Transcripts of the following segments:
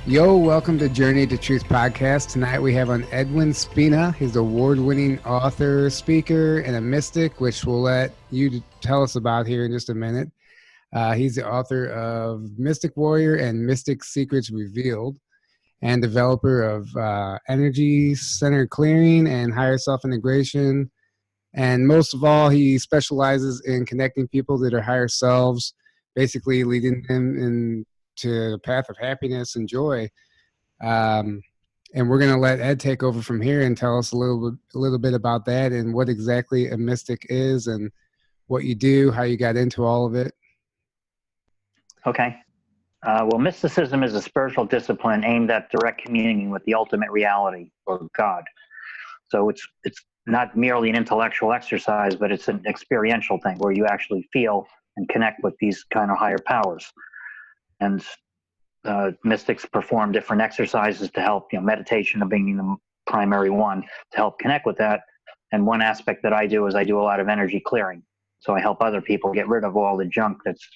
Yo, welcome to Journey to Truth podcast. Tonight we have on Edwin Spina. He's an award-winning author, speaker, and a mystic, which we'll let you tell us about here in just a minute. He's the author of Mystic Warrior and Mystic Secrets Revealed, and developer of energy center clearing and higher self-integration. And most of all, he specializes in connecting people to their higher selves, basically leading them to the path of happiness and joy. And we're going to let Ed take over from here and tell us a little bit about that and what exactly a mystic is and what you do, how you got into all of it. Okay. Well, mysticism is a spiritual discipline aimed at direct communion with the ultimate reality, or God. So it's not merely an intellectual exercise, but it's an experiential thing where you actually feel and connect with these kind of higher powers. And mystics perform different exercises to help, meditation being the primary one, to help connect with that. And one aspect that I do is I do a lot of energy clearing. So I help other people get rid of all the junk that's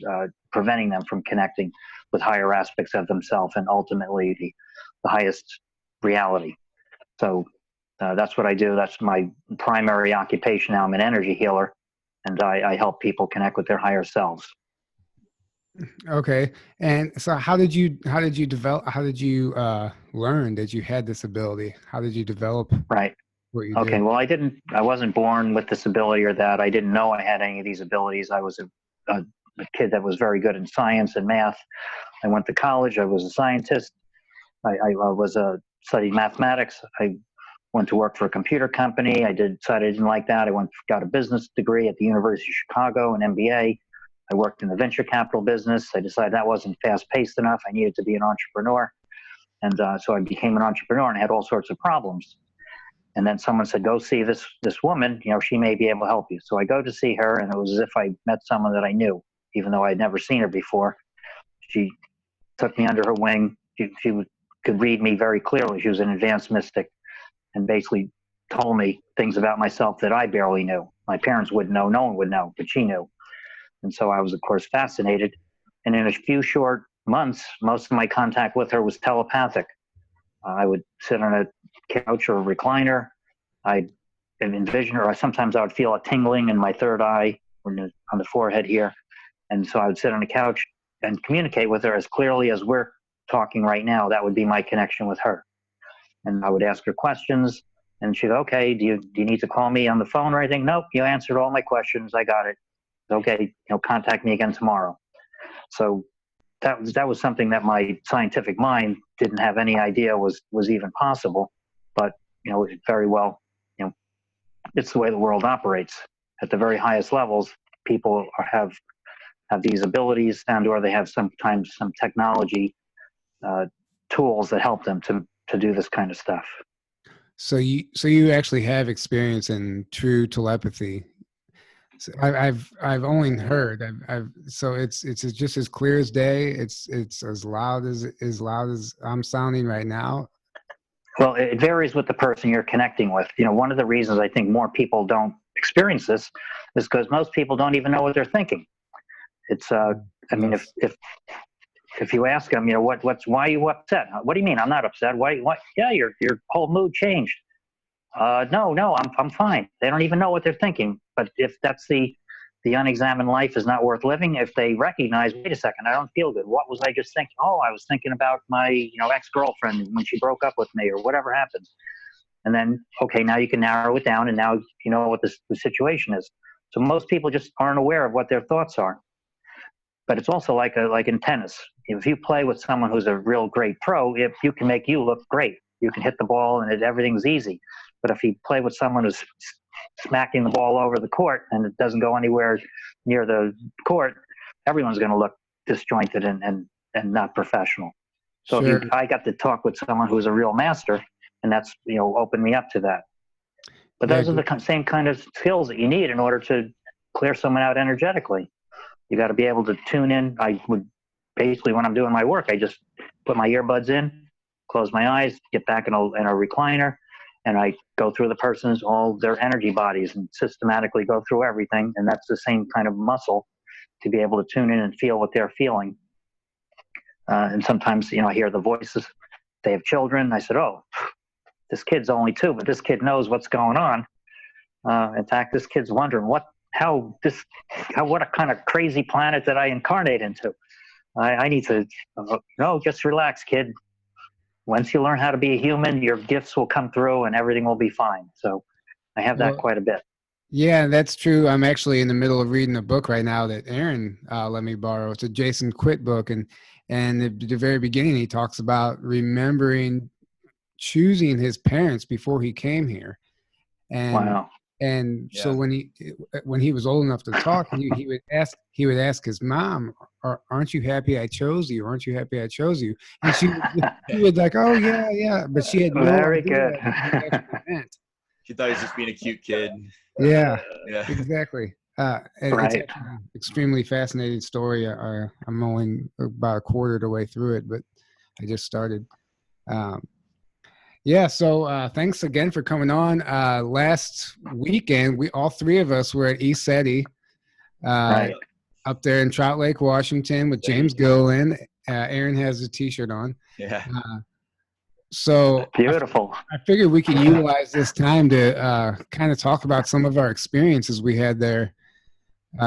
preventing them from connecting with higher aspects of themselves and ultimately the highest reality. So that's what I do. That's my primary occupation now. I'm an energy healer, and I help people connect with their higher selves. Okay. And so how did you learn that you had this ability? How did you develop Right. what you Okay. do? Well, I wasn't born with this ability or that. I didn't know I had any of these abilities. I was a kid that was very good in science and math. I went to college. I was a scientist. I studied mathematics. I went to work for a computer company. I decided I didn't like that. I got a business degree at the University of Chicago, an MBA. I worked in the venture capital business. I decided that wasn't fast-paced enough. I needed to be an entrepreneur. And so I became an entrepreneur and had all sorts of problems. And then someone said, go see this woman, she may be able to help you. So I go to see her, and it was as if I met someone that I knew, even though I'd never seen her before. She took me under her wing. She could read me very clearly. She was an advanced mystic and basically told me things about myself that I barely knew. My parents wouldn't know, no one would know, but she knew. And so I was, of course, fascinated. And in a few short months, most of my contact with her was telepathic. I would sit on a couch or a recliner. I'd envision her. Sometimes I would feel a tingling in my third eye on the forehead here. And so I would sit on a couch and communicate with her as clearly as we're talking right now. That would be my connection with her. And I would ask her questions, and she'd go, okay, do you need to call me on the phone or anything? Nope, you answered all my questions. I got it. Okay, contact me again tomorrow. So that was something that my scientific mind didn't have any idea was even possible. But, very well, it's the way the world operates. At the very highest levels, people have these abilities, and or they have sometimes some technology tools that help them to do this kind of stuff. So you actually have experience in true telepathy. So I've only heard. So it's just as clear as day. It's as loud as I'm sounding right now. Well, it varies with the person you're connecting with. One of the reasons I think more people don't experience this is because most people don't even know what they're thinking. It's if you ask them, why are you upset? What do you mean? I'm not upset. Why? Yeah, your whole mood changed. No, I'm fine. They don't even know what they're thinking. But if that's the unexamined life is not worth living, if they recognize, wait a second, I don't feel good. What was I just thinking? Oh, I was thinking about my ex-girlfriend when she broke up with me or whatever happened. And then, okay, now you can narrow it down, and now you know what the situation is. So most people just aren't aware of what their thoughts are. But it's also like in tennis. If you play with someone who's a real great pro, if you can make you look great, you can hit the ball and everything's easy. But if you play with someone who's smacking the ball over the court and it doesn't go anywhere near the court, everyone's going to look disjointed and not professional. So Sure. if I got to talk with someone who's a real master, and that's opened me up to that. But those are the same kind of skills that you need in order to clear someone out energetically. You got to be able to tune in. I would basically, when I'm doing my work, I just put my earbuds in, close my eyes, get back in a recliner, and I go through the person's, all their energy bodies and systematically go through everything. And that's the same kind of muscle to be able to tune in and feel what they're feeling. And sometimes, I hear the voices. they have children. I said, oh, this kid's only 2, but this kid knows what's going on. In fact, this kid's wondering what a kind of crazy planet did I incarnate into? I need to, no, just relax, kid. Once you learn how to be a human, your gifts will come through and everything will be fine. So I have that quite a bit. Yeah, that's true. I'm actually in the middle of reading a book right now that Aaron let me borrow. It's a Jason Quitt book, and at the very beginning he talks about remembering choosing his parents before he came here, and wow. And so when he was old enough to talk, he would ask his mom, "Aren't you happy I chose you? Aren't you happy I chose you?" And she would like, "Oh yeah," but she had no Very idea good. what he actually meant. She thought he was just being a cute kid. Yeah, Yeah. exactly. And Right. it's actually an extremely fascinating story. I'm only about a quarter of the way through it, but I just started. Yeah, so thanks again for coming on. Last weekend, we all 3 of us were at ECETI Right. up there in Trout Lake, Washington, with James Gillen. Aaron has a T-shirt on. Yeah. So Beautiful. I figured we could utilize this time to kind of talk about some of our experiences we had there,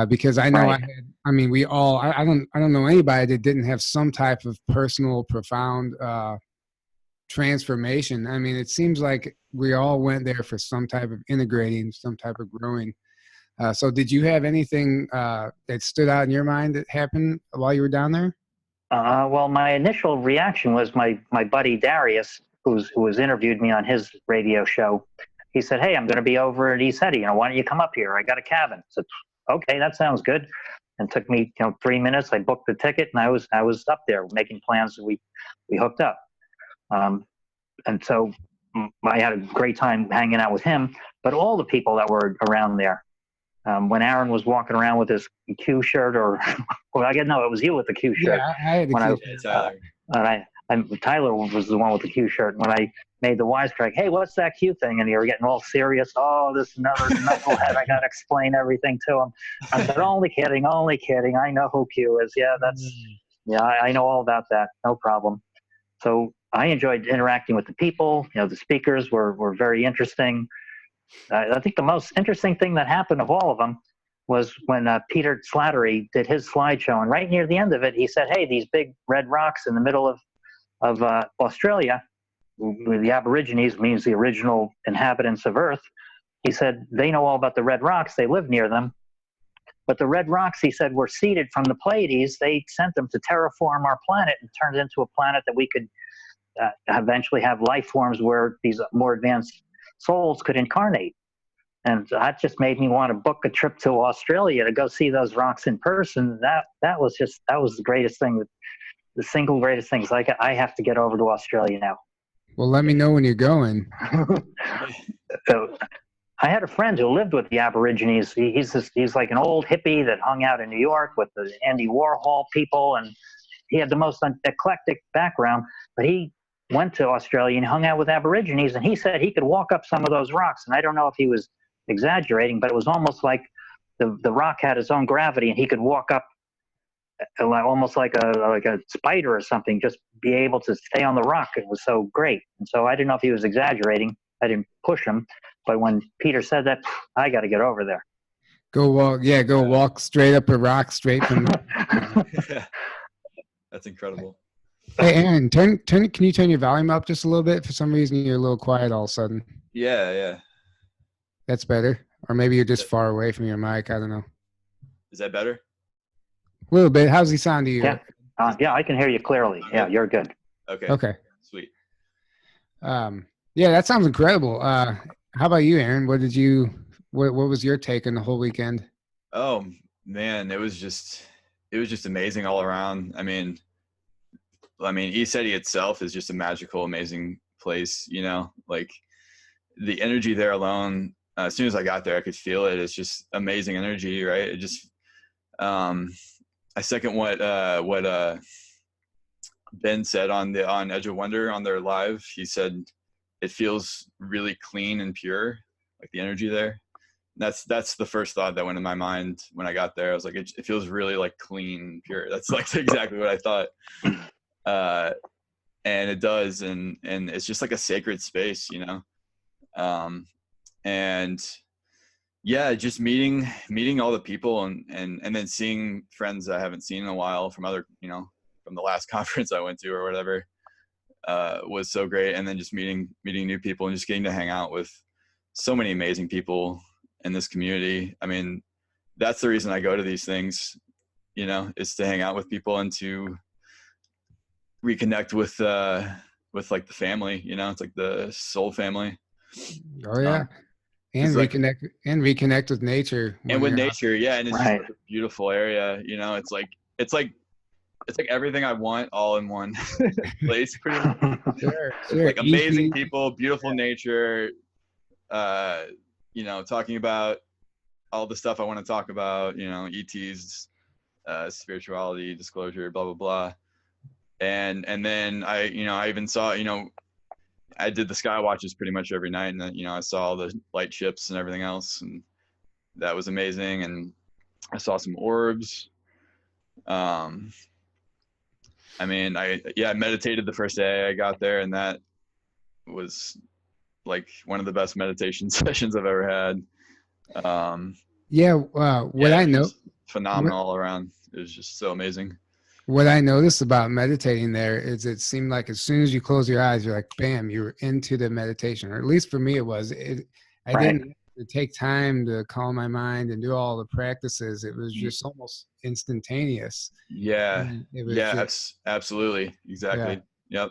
because I know Right. we all. I don't know anybody that didn't have some type of personal, profound transformation. I mean, it seems like we all went there for some type of integrating, some type of growing. So did you have anything that stood out in your mind that happened while you were down there? Well, my initial reaction was my buddy Darius, who interviewed me on his radio show. He said, "Hey, I'm going to be over at ECETI. Why don't you come up here? I got a cabin." I said, "Okay, that sounds good." And it took me 3 minutes. I booked the ticket, and I was up there making plans. We hooked up. And so I had a great time hanging out with him, but all the people that were around there. When Aaron was walking around with his Q shirt, or well, I guess no, it was you with the Q shirt. Yeah, I had the Q shirt. Tyler was the one with the Q shirt. When I made the wisecrack, "Hey, what's that Q thing?" And you were getting all serious. "Oh, this another knucklehead. I got to explain everything to him." I said, only kidding. I know who Q is. Yeah, I know all about that. No problem. So I enjoyed interacting with the people. The speakers were very interesting. I think the most interesting thing that happened of all of them was when Peter Slattery did his slideshow, and right near the end of it, he said, "Hey, these big red rocks in the middle of Australia, the Aborigines, means the original inhabitants of Earth." He said they know all about the red rocks; they live near them. But the red rocks, he said, were seeded from the Pleiades. They sent them to terraform our planet and turn it into a planet that we could eventually have life forms where these more advanced souls could incarnate. And that just made me want to book a trip to Australia to go see those rocks in person. That was the greatest thing, the single greatest thing. It's like, I have to get over to Australia now. Well, let me know when you're going. So I had a friend who lived with the Aborigines. He's like an old hippie that hung out in New York with the Andy Warhol people, and he had the most eclectic background. But he went to Australia and hung out with Aborigines, and he said he could walk up some of those rocks. And I don't know if he was exaggerating, but it was almost like the rock had its own gravity, and he could walk up almost like a spider or something, just be able to stay on the rock. It was so great. And so I didn't know if he was exaggerating. I didn't push him, but when Peter said that, I got to get over there. Go walk straight up a rock, straight from. That's incredible. Hey, Aaron, can you turn your volume up just a little bit? For some reason, you're a little quiet all of a sudden. Yeah. That's better. Or maybe you're just far away from your mic. I don't know. Is that better? A little bit. How's he sound to you? Yeah, I can hear you clearly. Yeah, you're good. Okay. Sweet. Yeah, that sounds incredible. How about you, Aaron? What was your take on the whole weekend? Oh man, it was just amazing all around. I mean, ECETI itself is just a magical, amazing place. Like the energy there alone. As soon as I got there, I could feel it. It's just amazing energy, right? It just, I second what Ben said on Edge of Wonder on their live. He said it feels really clean and pure, like the energy there. That's the first thought that went in my mind when I got there. I was like, it feels really like clean and pure. That's like exactly what I thought. and it does. And it's just like a sacred space, you know? And yeah, just meeting all the people and then seeing friends I haven't seen in a while from other, you know, from the last conference I went to or whatever, was so great. And then just meeting new people and just getting to hang out with so many amazing people in this community. I mean, that's the reason I go to these things, you know, is to hang out with people and to reconnect with like the family, you know, it's like the soul family. Oh yeah. And reconnect with nature. And with nature, yeah. And it's Right. just like a beautiful area, you know, it's like everything I want all in one place, pretty much. Sure. Like amazing people, beautiful nature, you know, talking about all the stuff I want to talk about, you know, ETs, spirituality, disclosure, blah, blah, blah. And then I even saw, you know, I did the sky watches pretty much every night, and then, you know, I saw all the light ships and everything else, and that was amazing. And I saw some orbs. I mean, I meditated the first day I got there, and that was like one of the best meditation sessions I've ever had. I know, phenomenal all around. It was just so amazing. What I noticed about meditating there is it seemed like as soon as you close your eyes, you're like, bam, you were into the meditation. Or at least for me, it was. I didn't have to take time to calm my mind and do all the practices. It was just almost instantaneous. Yeah. Absolutely. Exactly. Yeah.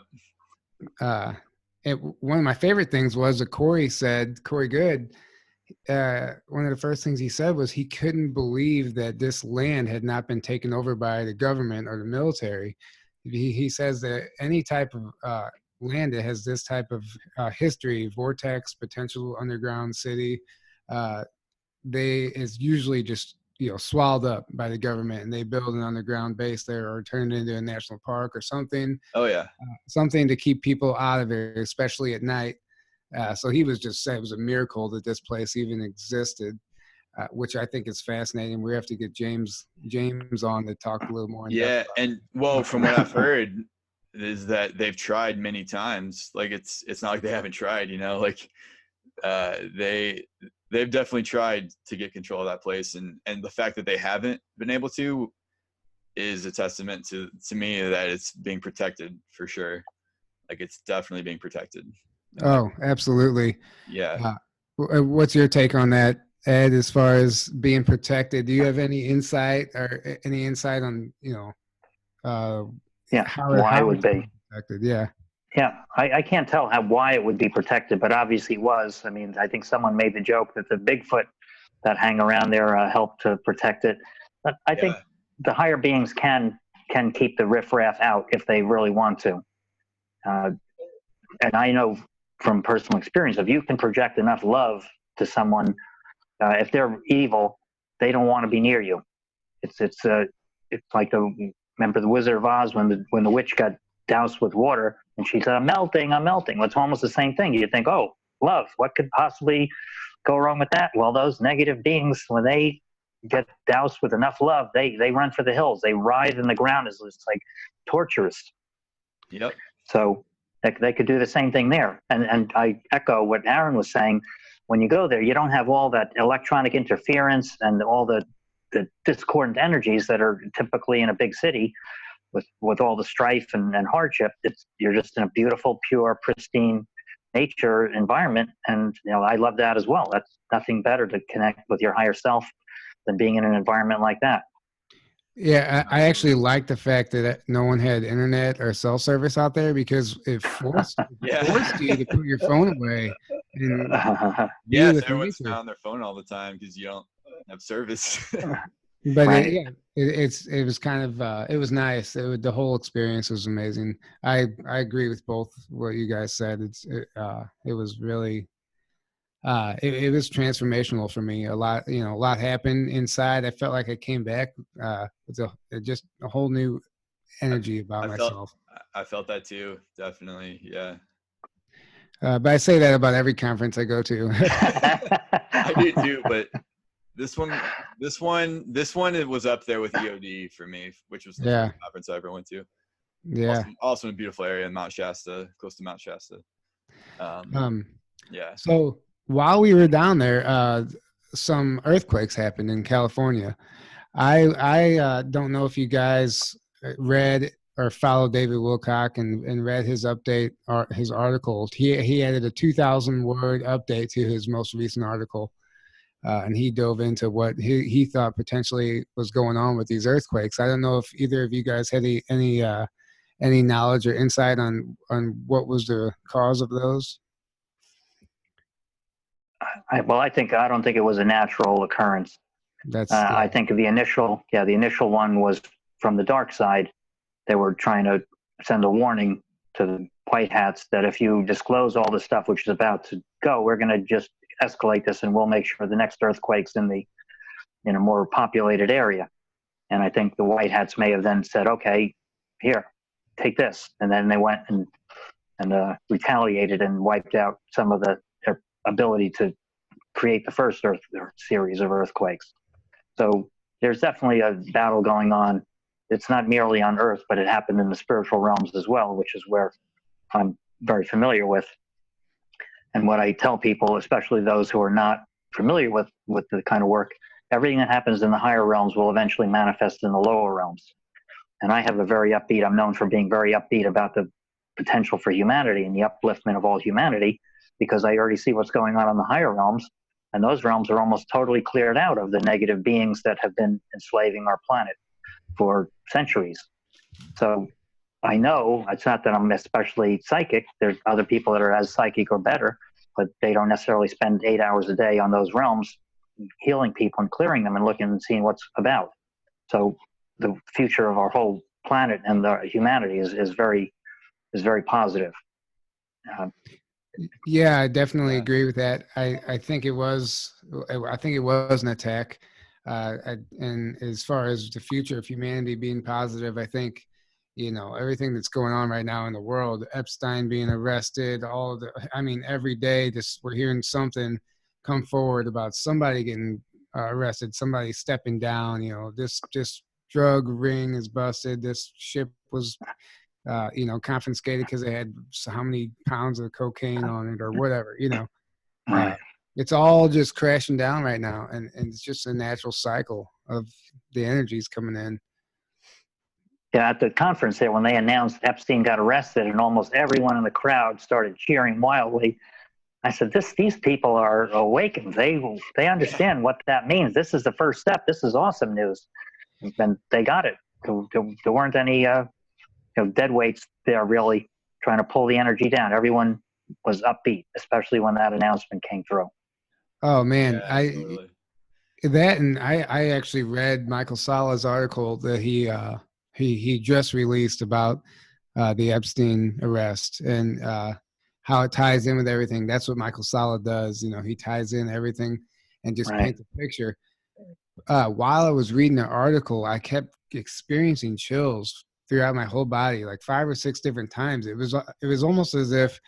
Yep. One of my favorite things was that Corey Good, one of the first things he said was he couldn't believe that this land had not been taken over by the government or the military. He says that any type of land that has this type of history, vortex, potential underground city, is usually just, you know, swallowed up by the government, and they build an underground base there or turn it into a national park or something. Oh yeah. Something to keep people out of it, especially at night. So he was just saying it was a miracle that this place even existed, which I think is fascinating. We have to get James on to talk a little more. Yeah, and well, from what I've heard is that they've tried many times. Like it's not like they haven't tried, you know. Like they've definitely tried to get control of that place, and the fact that they haven't been able to is a testament to me that it's being protected for sure. Like it's definitely being protected. Oh, absolutely. Yeah. What's your take on that, Ed, as far as being protected? Do you have any insight on, you know, why it would be protected? Yeah. Yeah, I can't tell why it would be protected, but obviously it was. I mean, I think someone made the joke that the Bigfoot that hang around there helped to protect it. But I think the higher beings can keep the riffraff out if they really want to. And I know from personal experience, if you can project enough love to someone, if they're evil, they don't want to be near you. It's like remember the Wizard of Oz when the witch got doused with water and she said, I'm melting. Well, it's almost the same thing. You think, oh, love, what could possibly go wrong with that? Well, those negative beings, when they get doused with enough love, they run for the hills. They writhe in the ground. It's like torturous. Yep. So they could do the same thing there. And I echo what Aaron was saying. When you go there, you don't have all that electronic interference and all the discordant energies that are typically in a big city with all the strife and hardship. You're just in a beautiful, pure, pristine nature environment. And, you know, I love that as well. That's nothing better to connect with your higher self than being in an environment like that. Yeah, I actually like the fact that no one had internet or cell service out there, because it forced you to put your phone away. And everyone's on their phone all the time because you don't have service. But it was kind of it was nice. The whole experience was amazing. I agree with both what you guys said. It was really it was transformational for me. A lot happened inside. I felt like I came back with just a whole new energy about myself. I felt that too, definitely. Yeah. But I say that about every conference I go to. I do too, but this one, it was up there with EOD for me, which was the first conference I ever went to. Yeah. Also in a beautiful area in Mount Shasta, close to Mount Shasta. Yeah. So while we were down there, some earthquakes happened in California. I don't know if you guys read or followed David Wilcock and read his update or his article. He added a 2,000 word update to his most recent article, and he dove into what he thought potentially was going on with these earthquakes. I don't know if either of you guys had any knowledge or insight on what was the cause of those. I don't think it was a natural occurrence. I think the initial one was from the dark side. They were trying to send a warning to the white hats that if you disclose all the stuff which is about to go, we're going to just escalate this, and we'll make sure the next earthquake's in a more populated area. And I think the white hats may have then said, okay, here, take this. And then they went and retaliated and wiped out some of their ability to create the first series of earthquakes. So there's definitely a battle going on. It's not merely on Earth, but it happened in the spiritual realms as well, which is where I'm very familiar with. And what I tell people, especially those who are not familiar with the kind of work, everything that happens in the higher realms will eventually manifest in the lower realms. And I'm known for being very upbeat about the potential for humanity and the upliftment of all humanity, because I already see what's going on in the higher realms. And those realms are almost totally cleared out of the negative beings that have been enslaving our planet for centuries. So I know it's not that I'm especially psychic. There's other people that are as psychic or better, but they don't necessarily spend 8 hours a day on those realms healing people and clearing them and looking and seeing what's about. So the future of our whole planet and the humanity is very positive. Yeah, I definitely agree with that. I think it was an attack. And as far as the future of humanity being positive, I think, everything that's going on right now in the world, Epstein being arrested, every day we're hearing something come forward about somebody getting arrested, somebody stepping down, this drug ring is busted. This ship was confiscated because they had how many pounds of cocaine on it or whatever, Right. It's all just crashing down right now. And it's just a natural cycle of the energies coming in. Yeah, at the conference there, when they announced Epstein got arrested and almost everyone in the crowd started cheering wildly, I said, these people are awakened. They understand what that means. This is the first step. This is awesome news. And they got it. There weren't any dead weights there really trying to pull the energy down. Everyone was upbeat, especially when that announcement came through. Oh man, Yeah, totally. I actually read Michael Sala's article that he just released about the Epstein arrest and how it ties in with everything. That's what Michael Sala does. He ties in everything and just paints a picture. While I was reading the article, I kept experiencing chills throughout my whole body, like 5 or 6 different times. It was almost as if,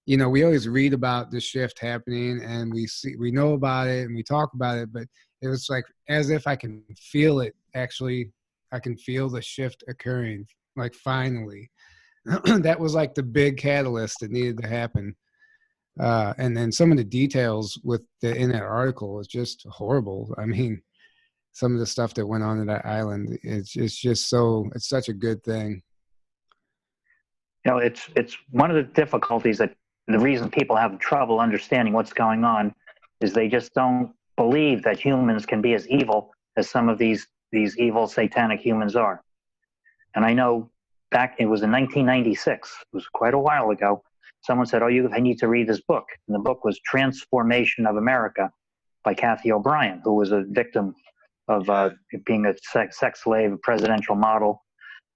we always read about the shift happening and we know about it and we talk about it, but it was like as if I can feel it. Actually, I can feel the shift occurring, like finally. That was like the big catalyst that needed to happen. And then some of the details in that article is just horrible. I mean, some of the stuff that went on in that island, it's such a good thing. It's one of the difficulties that the reason people have trouble understanding what's going on is they just don't believe that humans can be as evil as some of these evil satanic humans are. And I know it was in 1996, it was quite a while ago, someone said, I need to read this book. And the book was Transformation of America by Kathy O'Brien, who was a victim of being a sex slave, a presidential model.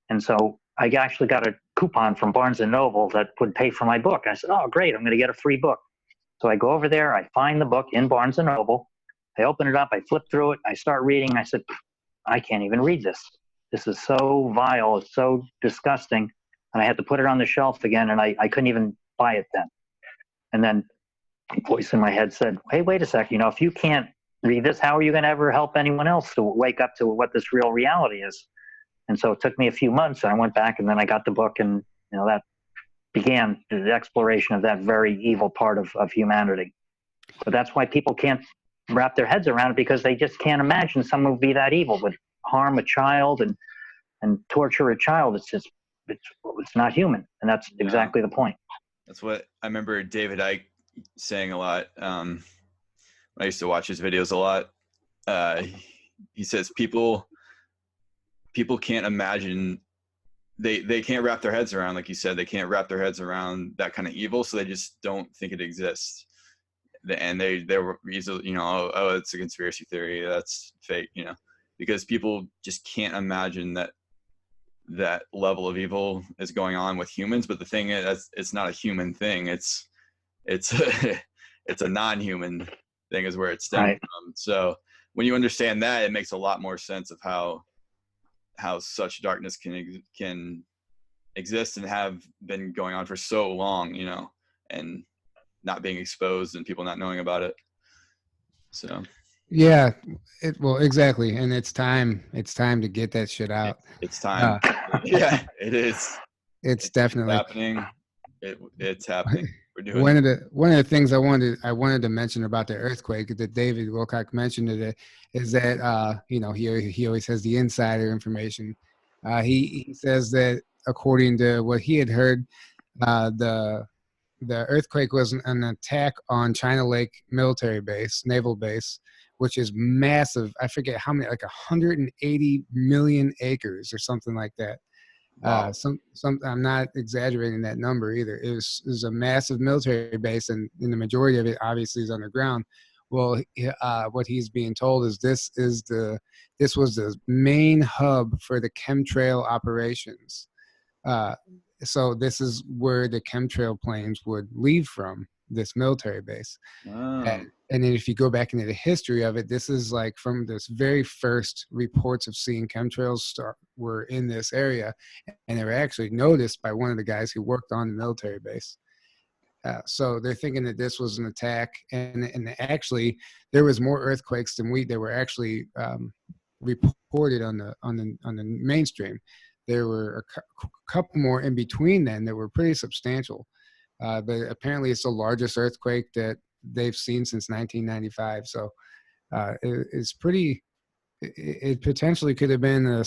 And so I actually got a coupon from Barnes & Noble that would pay for my book. I said, oh, great, I'm going to get a free book. So I go over there, I find the book in Barnes & Noble, I open it up, I flip through it, I start reading. I said, I can't even read this. This is so vile, it's so disgusting. And I had to put it on the shelf again, and I couldn't even buy it then. And then a voice in my head said, hey, wait a sec, if you can't read this, how are you going to ever help anyone else to wake up to what this real reality is? And so it took me a few months. I went back and then I got the book, and that began the exploration of that very evil part of humanity. But that's why people can't wrap their heads around it, because they just can't imagine someone would be that evil, would harm a child and torture a child. It's not human, and that's exactly the point. That's what I remember David Icke saying a lot. I used to watch his videos a lot. He says people can't imagine, they can't wrap their heads around, like you said, they can't wrap their heads around that kind of evil, so they just don't think it exists. And they were easily, oh, it's a conspiracy theory, that's fake, because people just can't imagine that level of evil is going on with humans. But the thing is, it's not a human thing. It's a non-human thing is where it stems from. So when you understand that, it makes a lot more sense of how such darkness can exist and have been going on for so long, and not being exposed and people not knowing about it. So yeah, well, exactly. And it's time to get that shit out. It's time. Yeah, it is. It's definitely happening. It's happening. We're doing one of the things I wanted to mention about the earthquake that David Wilcock mentioned it is that he always has the insider information. He says that according to what he had heard, the earthquake was an attack on China Lake military base, naval base, which is massive. I forget how many, like 180 million acres or something like that. Wow. I'm not exaggerating that number either. It was a massive military base, and the majority of it obviously is underground. Well, what he's being told is this was the main hub for the chemtrail operations. So this is where the chemtrail planes would leave from, this military base. Oh. And then if you go back into the history of it, this is like from this very first reports of seeing chemtrails were in this area, and they were actually noticed by one of the guys who worked on the military base. So they're thinking that this was an attack, and actually there was more earthquakes than they were actually reported on the mainstream. There were a couple more in between then that were pretty substantial. But apparently it's the largest earthquake that they've seen since 1995. So it's pretty, it potentially could have been a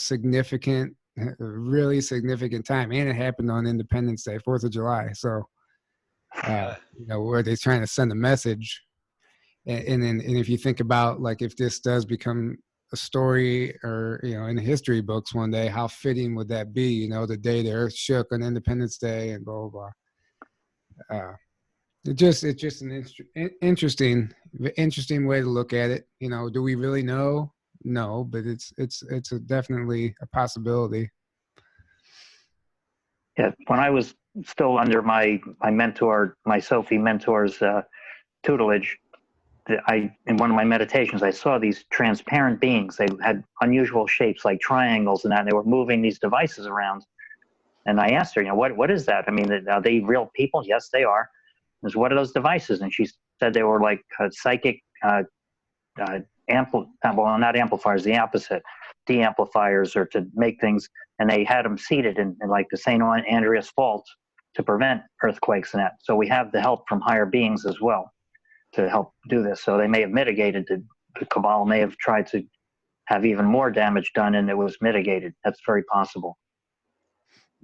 really significant time. And it happened on Independence Day, 4th of July. So, where they're trying to send a message. And if you think about, like, if this does become a story or, in the history books one day, how fitting would that be? The day the earth shook on Independence Day and blah, blah, blah. It's just an interesting way to look at it. Do we really know? No, but it's definitely a possibility. Yeah, when I was still under my mentor, my Sophie mentor's tutelage, in one of my meditations, I saw these transparent beings. They had unusual shapes like triangles and that, and they were moving these devices around. And I asked her, what is that? I mean, are they real people? Yes, they are. I said, what are those devices? And she said they were like psychic, not amplifiers, the opposite, de-amplifiers, or to make things. And they had them seated in like the St. Andreas Fault to prevent earthquakes and that. So we have the help from higher beings as well to help do this. So they may have mitigated, the cabal may have tried to have even more damage done, and it was mitigated. That's very possible.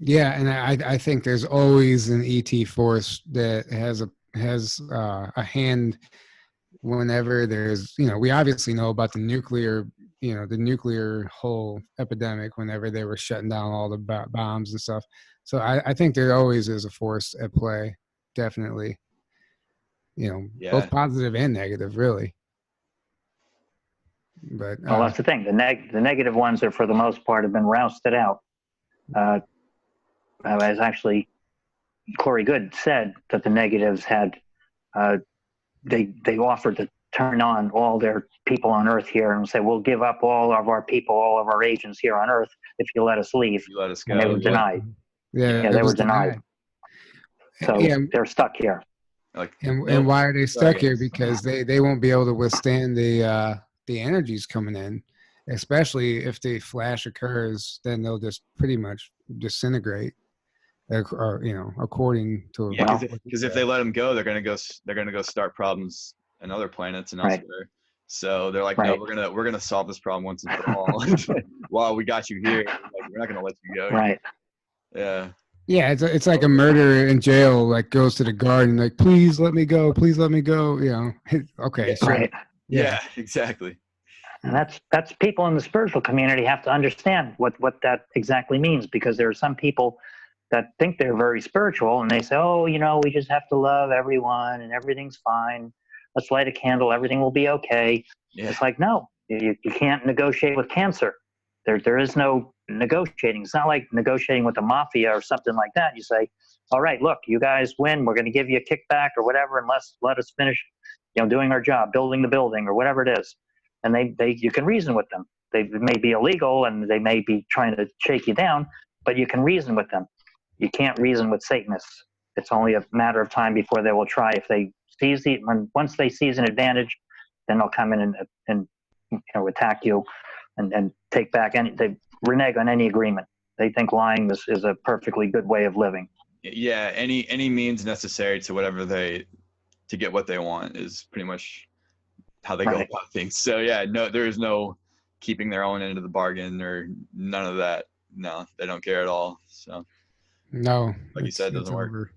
Yeah, and I think there's always an ET force that has a hand whenever there's, we obviously know about the nuclear whole epidemic whenever they were shutting down all the bombs and stuff. So I think there always is a force at play, definitely. Both positive and negative, really. But well, that's the thing. The negative ones are, for the most part, have been rousted out. As actually Corey Good said, that the negatives had, they offered to turn on all their people on Earth here and say, we'll give up all of our people, all of our agents here on Earth if you let us leave. You let us go. And they were denied. Yeah, they were denied. So they're stuck here. And why are they stuck here? Because they won't be able to withstand the energies coming in. especially if the flash occurs, then they'll just pretty much disintegrate, or according to Yeah, Well, because if they let them go, they're gonna go start problems in other planets and right, elsewhere. So they're like, no, right, we're gonna solve this problem once and for all. While we got you here, like, we're not gonna let you go. right, Yeah. Yeah, it's like a murderer in jail, like goes to the guard and like, please let me go, please let me go. Okay, Yeah. sure. right. Yeah, Yeah. Exactly. And that's people in the spiritual community have to understand what that exactly means, because there are some people that think they're very spiritual and they say, oh, we just have to love everyone and everything's fine. Let's light a candle, everything will be okay. Yeah. It's like, no, you can't negotiate with cancer. There is no negotiating. It's not like negotiating with the mafia or something like that. You say, all right, look, you guys win. We're going to give you a kickback or whatever, and let us finish, doing our job, building the building or whatever it is. And you can reason with them. They may be illegal and they may be trying to shake you down, but you can reason with them. You can't reason with Satanists. It's only a matter of time before they will try. If they once they seize an advantage, then they'll come in and attack you and take back they renege on any agreement. They think lying is a perfectly good way of living. Yeah. Any means necessary to get what they want is pretty much how they go Right. about things. So yeah, no, there is no keeping their own end of the bargain or none of that. No, they don't care at all. So no, like you said, it doesn't work. over.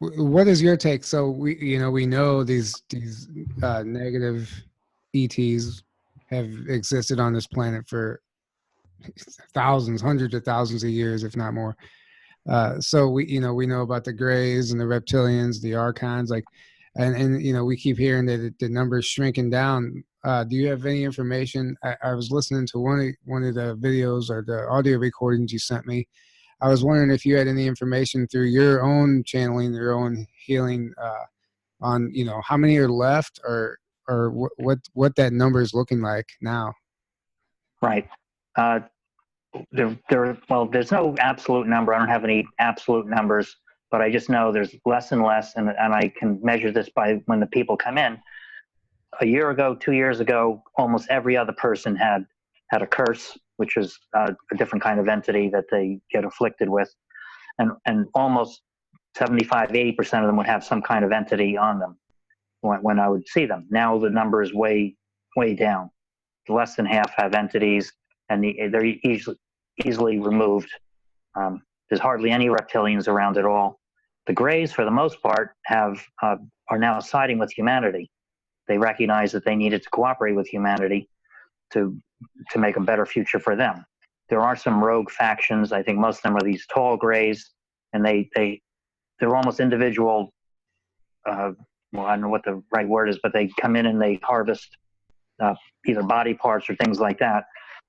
What is your take? So we know these negative ETs have existed on this planet for thousands, hundreds of thousands of years, if not more. So we know about the Greys and the reptilians, the Archons, and we keep hearing that the number's shrinking down. Do you have any information? I was listening to one of the videos or the audio recordings you sent me. I was wondering if you had any information through your own channeling, your own healing, on how many are left, or what that number is looking like now. Right. There's no absolute number. I don't have any absolute numbers, but I just know there's less and less, and I can measure this by when the people come in. A year ago, 2 years ago, almost every other person had a curse, which is a different kind of entity that they get afflicted with, and almost 75-80% of them would have some kind of entity on them when I would see them. Now the number is way down. Less than half have entities, and they're easily removed. There's hardly any reptilians around at all. The Greys, for the most part, are now siding with humanity. They recognize that they needed to cooperate with humanity to make a better future for them. There are some rogue factions. I think most of them are these tall Greys, and they're almost individual. I don't know what the right word is, but they come in and they harvest either body parts or things like that,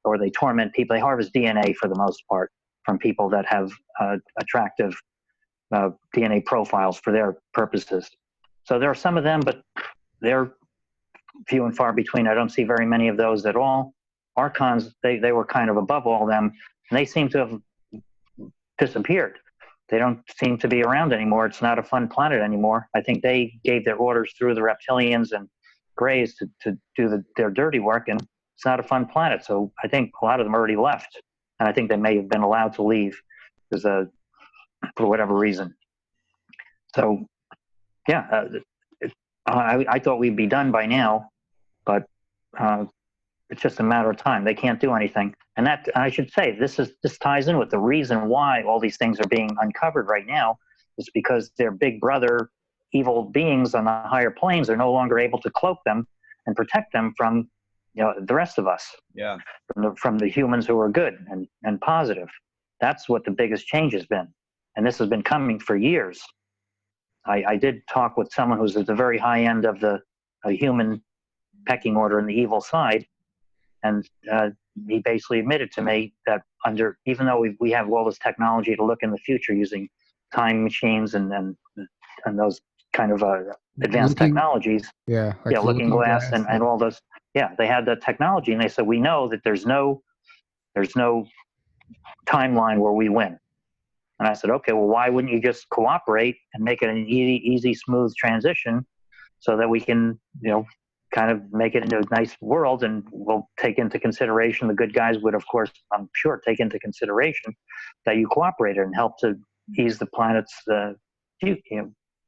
or they torment people. They harvest DNA for the most part from people that have attractive DNA profiles for their purposes. So there are some of them, but they're few and far between. I don't see very many of those at all. Archons, they were kind of above all them, and they seem to have disappeared. They don't seem to be around anymore. It's not a fun planet anymore. I think they gave their orders through the reptilians and Greys to do their dirty work, and it's not a fun planet. So I think a lot of them already left, and I think they may have been allowed to leave for whatever reason. So yeah, I thought we'd be done by now, but it's just a matter of time. They can't do anything. And that, I should say, this ties in with the reason why all these things are being uncovered right now, is because their big brother evil beings on the higher planes are no longer able to cloak them and protect them from the rest of us. Yeah. From the humans who are good and positive. That's what the biggest change has been. And this has been coming for years. I did talk with someone who's at the very high end of the human pecking order in the evil side, and he basically admitted to me that even though we have all this technology to look in the future using time machines and those kind of advanced technologies, looking glass and all those, they had the technology, and they said, we know that there's no timeline where we win. And I said, okay, well, why wouldn't you just cooperate and make it an easy, smooth transition so that we can, kind of make it into a nice world, and we'll take into consideration, the good guys would, of course, I'm sure, take into consideration that you cooperated and helped to ease the planet's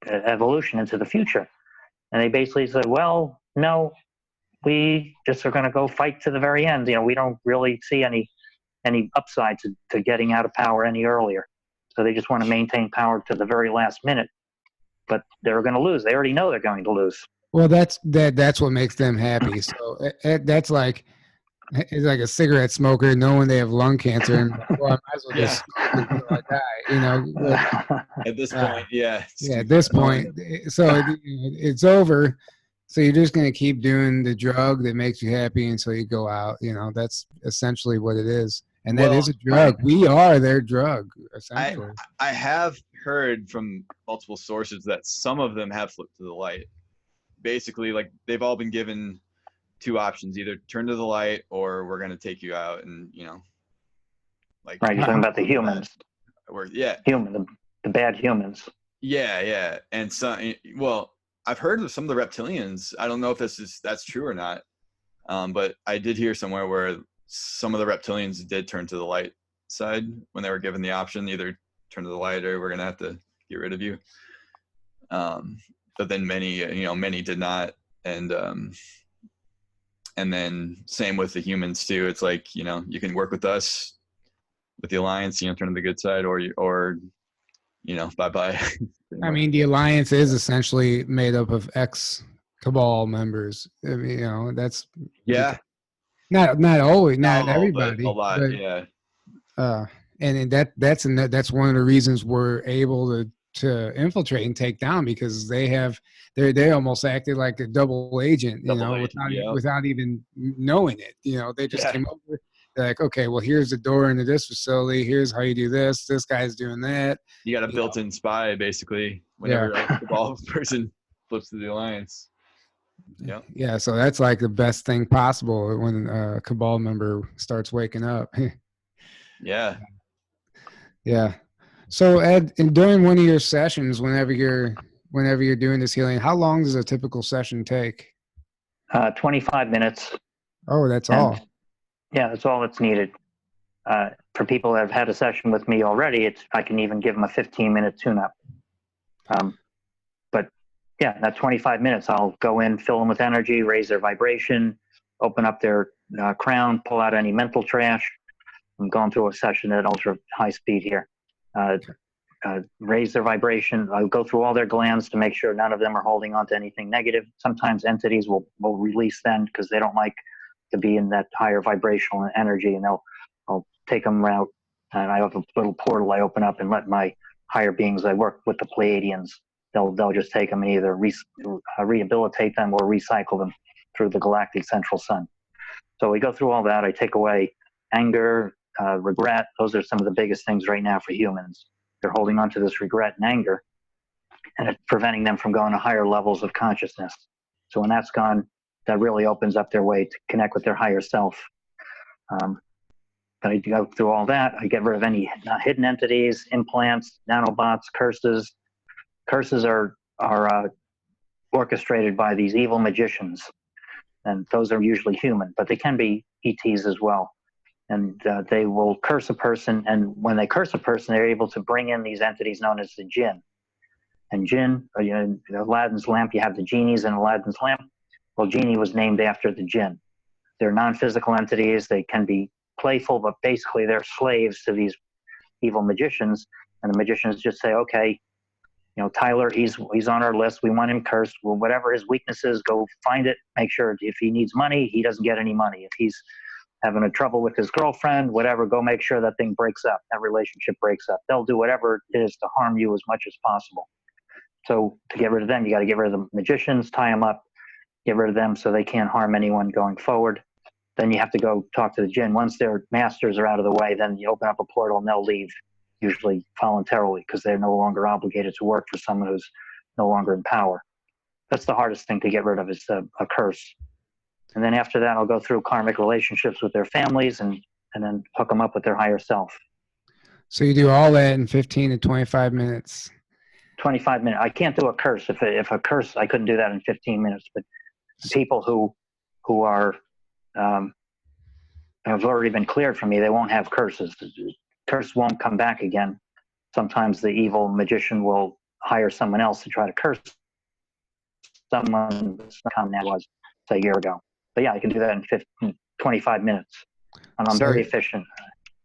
evolution into the future. And they basically said, well, no, we just are going to go fight to the very end. We don't really see any upside to getting out of power any earlier. So they just want to maintain power to the very last minute. But they're going to lose. They already know they're going to lose. Well, that's what makes them happy. So that's like, it's like a cigarette smoker knowing they have lung cancer and, well, I might as well just smoke until I die. At this point, yeah. Yeah, at this point, so it's over. So you're just going to keep doing the drug that makes you happy until you go out. That's essentially what it is. And that is a drug. We are their drug, essentially. I have heard from multiple sources that some of them have flipped to the light. Basically, like, they've all been given two options: either turn to the light or we're going to take you out. And, like, right, you're talking about the humans. The bad humans. Yeah. And so, well, I've heard of some of the reptilians. I don't know if that's true or not. But I did hear somewhere where some of the reptilians did turn to the light side when they were given the option: either turn to the light or we're going to have to get rid of you. But then many did not. And then same with the humans too. It's like, you can work with us, with the Alliance, turn to the good side, or bye-bye. I mean, the Alliance is essentially made up of ex-Cabal members. I mean, that's... Yeah. Not always, not everybody. A lot, but, yeah. And that's one of the reasons we're able to infiltrate and take down, because they almost acted like a double agent, without even knowing it. They just came over. They're like, okay, well, here's the door into this facility. Here's how you do this. This guy's doing that. You got a built-in spy, basically, whenever a Cabal person flips to the Alliance. Yeah. Yeah. So that's like the best thing possible when a Cabal member starts waking up. Yeah. Yeah. So Ed, and during one of your sessions, whenever you're doing this healing, how long does a typical session take? 25 minutes. Oh, that's all. Yeah, that's all that's needed. For people that have had a session with me already, I can even give them a 15-minute tune-up. But yeah, that 25 minutes, I'll go in, fill them with energy, raise their vibration, open up their crown, pull out any mental trash. I'm going through a session at ultra high speed here. Raise their vibration. I'll go through all their glands to make sure none of them are holding on to anything negative. Sometimes entities will release them because they don't like to be in that higher vibrational energy, and I'll take them out. And I have a little portal I open up and let my higher beings, I work with the Pleiadians. They'll just take them and either rehabilitate them or recycle them through the galactic central sun. So we go through all that. I take away anger, regret. Those are some of the biggest things right now for humans. They're holding on to this regret and anger, and it's preventing them from going to higher levels of consciousness. So when that's gone, that really opens up their way to connect with their higher self. But I go through all that. I get rid of any hidden entities, implants, nanobots, curses. Curses are orchestrated by these evil magicians, and those are usually human, but they can be ETs as well. And they will curse a person, and when they curse a person, they're able to bring in these entities known as the jinn. And jinn, in Aladdin's lamp, you have the genies in Aladdin's lamp. Well, genie was named after the jinn. They're non-physical entities. They can be playful, but basically they're slaves to these evil magicians. And the magicians just say, okay, Tyler, he's on our list. We want him cursed. Well, whatever his weakness is, go find it. Make sure if he needs money, he doesn't get any money. If he's having a trouble with his girlfriend, whatever, go make sure that thing breaks up. That relationship breaks up. They'll do whatever it is to harm you as much as possible. So to get rid of them, you got to get rid of the magicians, tie them up, get rid of them so they can't harm anyone going forward. Then you have to go talk to the jinn. Once their masters are out of the way, then you open up a portal and they'll leave, usually voluntarily, because they're no longer obligated to work for someone who's no longer in power. That's the hardest thing to get rid of, is a curse. And then after that, I'll go through karmic relationships with their families and then hook them up with their higher self. So you do all that in 15 to 25 minutes. 25 minutes. I can't do a curse. If a curse, I couldn't do that in 15 minutes. But People who are have already been cleared from me, they won't have curses. Curse won't come back again. Sometimes the evil magician will hire someone else to try to curse someone that's not common that was, say, a year ago. But yeah, I can do that in 25 minutes. And I'm very efficient.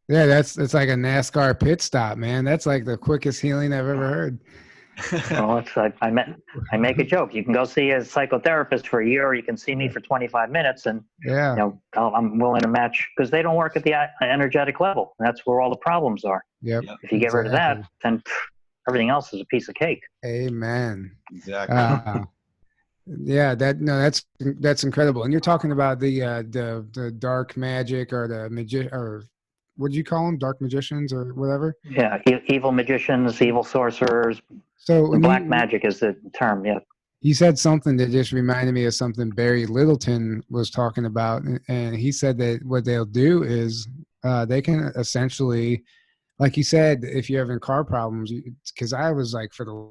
Yeah, it's like a NASCAR pit stop, man. That's like the quickest healing I've ever heard. Well, it's like I make a joke. You can go see a psychotherapist for a year, or you can see me for 25 minutes, and yeah, I'm willing to match, because they don't work at the energetic level. And that's where all the problems are. Yep. If you get rid of that, then everything else is a piece of cake. Amen. Exactly. Yeah, that's incredible. And you're talking about the dark magic, or the or what do you call them? Dark magicians or whatever? Yeah, evil magicians, evil sorcerers. So black magic is the term, yeah. You said something that just reminded me of something Barry Littleton was talking about. And he said that what they'll do is they can essentially, like you said, if you're having car problems, because I was like, for the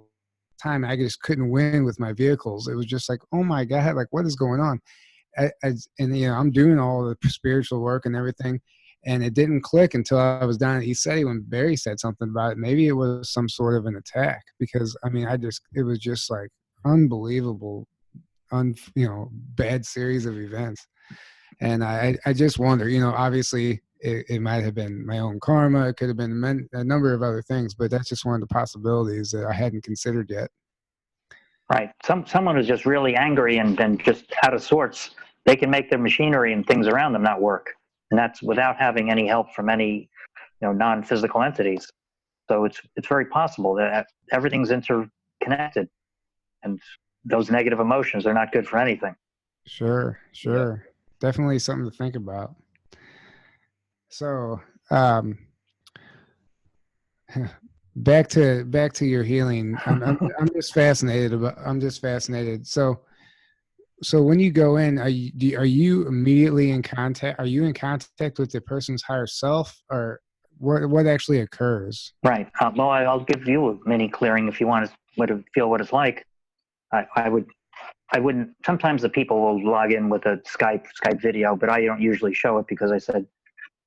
time, I just couldn't win with my vehicles. It was just like, oh my God, like what is going on? And I'm doing all the spiritual work and everything, and it didn't click until I was down at ECETI when Barry said something about it. Maybe it was some sort of an attack, because I mean, it was just like unbelievable, bad series of events. And I just wonder, obviously it might have been my own karma. It could have been a number of other things, but that's just one of the possibilities that I hadn't considered yet. Right. Someone who's just really angry and just out of sorts, they can make their machinery and things around them not work. And that's without having any help from any, non-physical entities. So it's very possible that everything's interconnected, and those negative emotions are not good for anything. Sure. Yeah. Definitely something to think about. So, back to your healing. I'm just fascinated. So when you go in, are you immediately in contact? Are you in contact with the person's higher self, or what actually occurs? Right. Well, I'll give you a mini clearing if you want to feel what it's like. I wouldn't. Sometimes the people will log in with a Skype video, but I don't usually show it, because I said,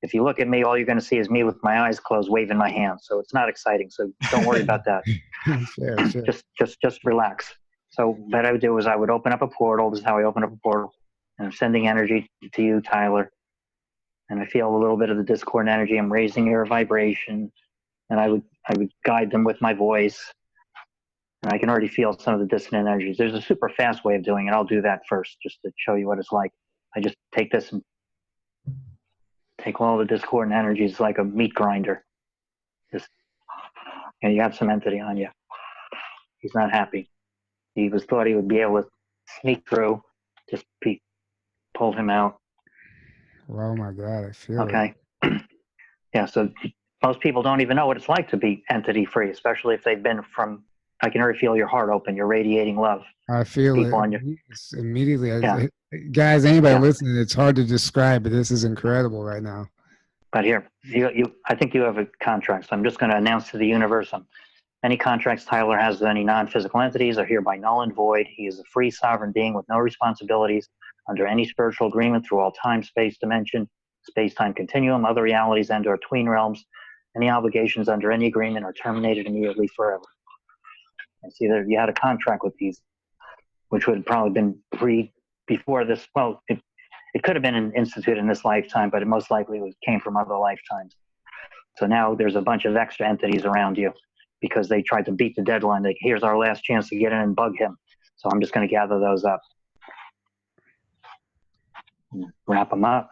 if you look at me, all you're going to see is me with my eyes closed, waving my hands. So it's not exciting. So don't worry about that. Sure. Just relax. So what I would do is I would open up a portal. This is how I open up a portal. And I'm sending energy to you, Tyler. And I feel a little bit of the discord energy. I'm raising your vibration. And I would guide them with my voice. And I can already feel some of the dissonant energies. There's a super fast way of doing it. I'll do that first, just to show you what it's like. I just take this and take all the discordant energies like a meat grinder. And you have some entity on you. He's not happy. He thought he would be able to sneak through. Just pulled him out. Oh my God, I feel okay. Yeah, so most people don't even know what it's like to be entity free, especially if they've been from. I can already feel your heart open. You're radiating love. I feel it immediately. Yeah. Guys, anybody listening, it's hard to describe, but this is incredible right now. But here, I think you have a contract, so I'm just going to announce to the universe, any contracts Tyler has with any non-physical entities are hereby null and void. He is a free sovereign being with no responsibilities under any spiritual agreement through all time, space, dimension, space-time continuum, other realities, and or tween realms. Any obligations under any agreement are terminated immediately forever. And see, you had a contract with these, which would have probably been before this. Well, it could have been instituted in this lifetime, but it most likely came from other lifetimes. So now there's a bunch of extra entities around you because they tried to beat the deadline. Like, here's our last chance to get in and bug him. So I'm just going to gather those up. Wrap them up.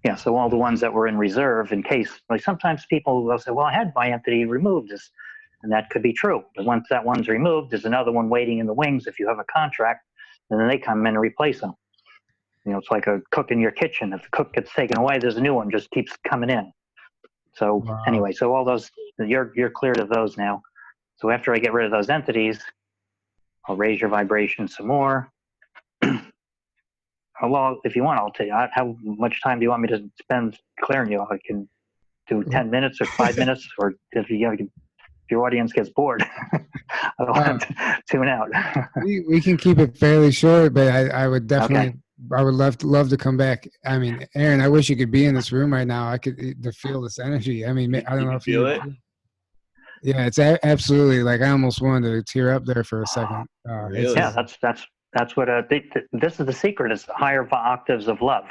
Yeah, so all the ones that were in reserve in case, like sometimes people will say, well, I had my entity removed, and that could be true. But once that one's removed, there's another one waiting in the wings if you have a contract, and then they come in and replace them. It's like a cook in your kitchen. If the cook gets taken away, there's a new one, just keeps coming in. So Anyway, so all those, you're cleared of those now. So after I get rid of those entities, I'll raise your vibration some more. Well, if you want, I'll tell you. How much time do you want me to spend clearing you? I can do 10 minutes or 5 minutes, or if you your audience gets bored, I don't want them to tune out. we can keep it fairly short, but I would definitely, Okay. I would love to come back. I mean, Aaron, I wish you could be in this room right now. I could to feel this energy. I mean, I don't know if feel it. Yeah, it's absolutely like I almost wanted to tear up there for a second. Really? Yeah, that's what this is the secret. It's higher octaves of love.